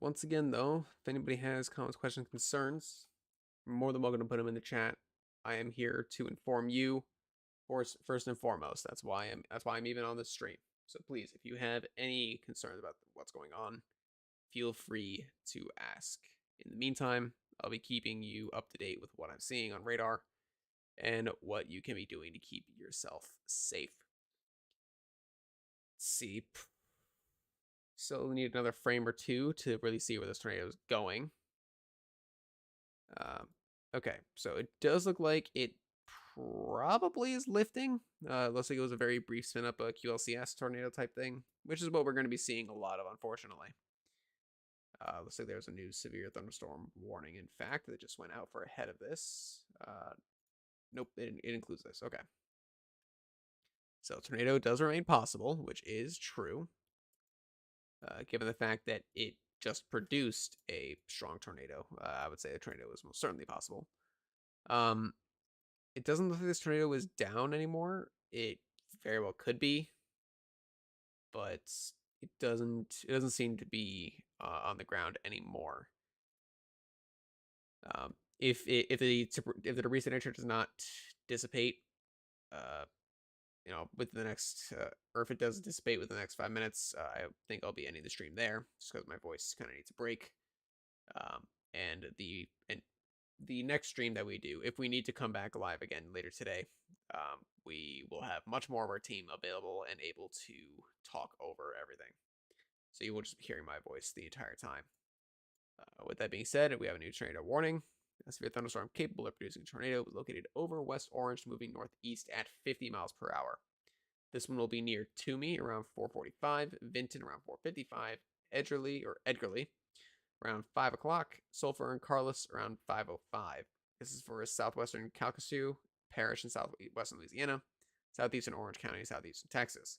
Once again, though, if anybody has comments, questions, concerns, you're more than welcome to put them in the chat. I am here to inform you first and foremost. That's why I'm even on this stream. So please, if you have any concerns about what's going on, feel free to ask. In the meantime, I'll be keeping you up to date with what I'm seeing on radar and what you can be doing to keep yourself safe. Let's see. So we need another frame or two to really see where this tornado is going. Okay, so it does look like it probably is lifting. Looks like it was a very brief spin up, a QLCS tornado type thing, which is what we're going to be seeing a lot of, unfortunately. Looks like there's a new severe thunderstorm warning, in fact, that just went out for ahead of this. Nope, it includes this. Okay. So tornado does remain possible, which is true, given the fact that it just produced a strong tornado. I would say a tornado is most certainly possible. It doesn't look like this tornado is down anymore. It very well could be, but it doesn't seem to be on the ground anymore. If the debris signature does not dissipate, with the next, or if it does dissipate within the next 5 minutes, I think I'll be ending the stream there, just because my voice kind of needs a break. Um, and the next stream that we do, if we need to come back live again later today, we will have much more of our team available and able to talk over everything. So you will just be hearing my voice the entire time. With that being said, we have a new tornado warning. A severe thunderstorm capable of producing a tornado located over West Orange, moving northeast at 50 miles per hour. This one will be near Toomey around 4:45, Vinton around 4:55, Edgerly around 5 o'clock, Sulphur and Carlos around 5:05. This is for southwestern Calcasieu Parish in southwestern Louisiana, southeastern Orange County, southeastern Texas.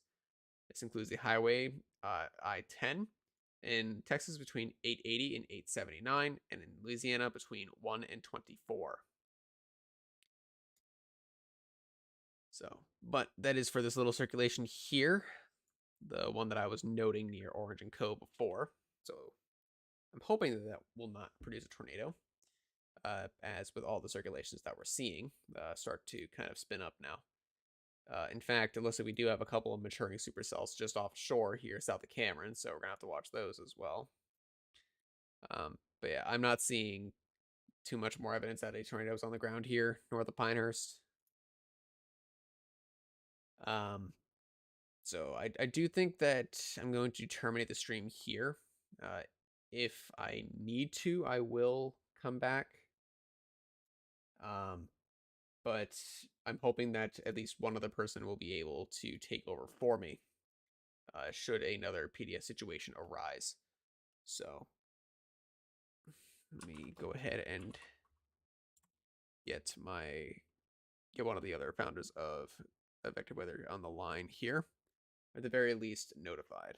This includes the highway I-10 in Texas between 880 and 879, and in Louisiana between 1 and 24. So, but that is for this little circulation here, the one that I was noting near Orange and Co. before. So I'm hoping that that will not produce a tornado, as with all the circulations that we're seeing start to kind of spin up now. In fact, it looks like we do have a couple of maturing supercells just offshore here south of Cameron, so we're going to have to watch those as well. But yeah, I'm not seeing too much more evidence that a tornado is on the ground here north of Pinehurst. So I do think that I'm going to terminate the stream here. If I need to, I will come back. But I'm hoping that at least one other person will be able to take over for me, should another PDS situation arise. So let me go ahead and get one of the other founders of Advective Weather on the line here, or at the very least notified.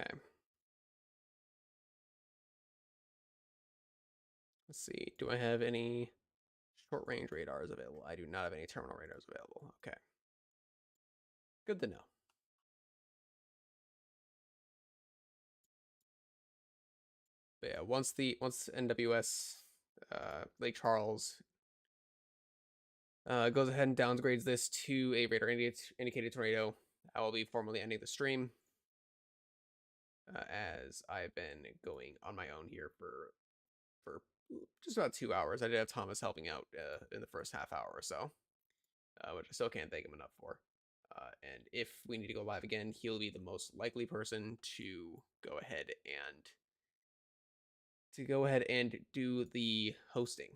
Okay. Let's see. Do I have any short range radars available? I do not have any terminal radars available. Okay. Good to know. But yeah, once NWS Lake Charles goes ahead and downgrades this to a radar indicated tornado, I will be formally ending the stream, as I've been going on my own here for just about 2 hours. I did have Thomas helping out in the first half hour or so, which I still can't thank him enough for. And if we need to go live again, he'll be the most likely person to go ahead and do the hosting.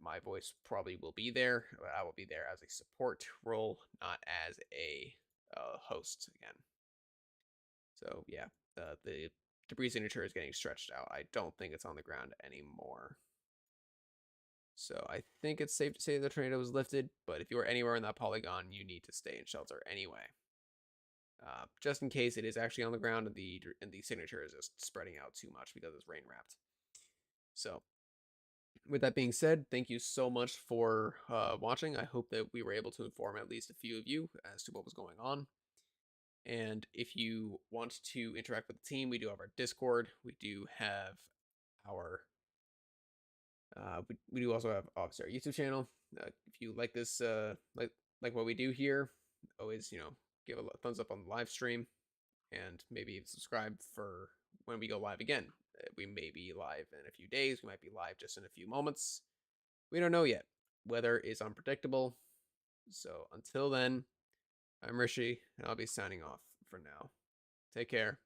My voice probably will be there. I will be there as a support role, not as a host again. So yeah, the debris signature is getting stretched out. I don't think it's on the ground anymore. So I think it's safe to say the tornado was lifted, but if you are anywhere in that polygon, you need to stay in shelter anyway. Just in case it is actually on the ground and the signature is just spreading out too much because it's rain wrapped. So with that being said, thank you so much for watching. I hope that we were able to inform at least a few of you as to what was going on. And if you want to interact with the team, we do have our Discord. We do have our we do also have obviously our YouTube channel. If you like this, like what we do here, always give a thumbs up on the live stream, and maybe subscribe for when we go live again. We may be live in a few days. We might be live just in a few moments. We don't know yet. Weather is unpredictable. So until then, I'm Rishi, and I'll be signing off for now. Take care.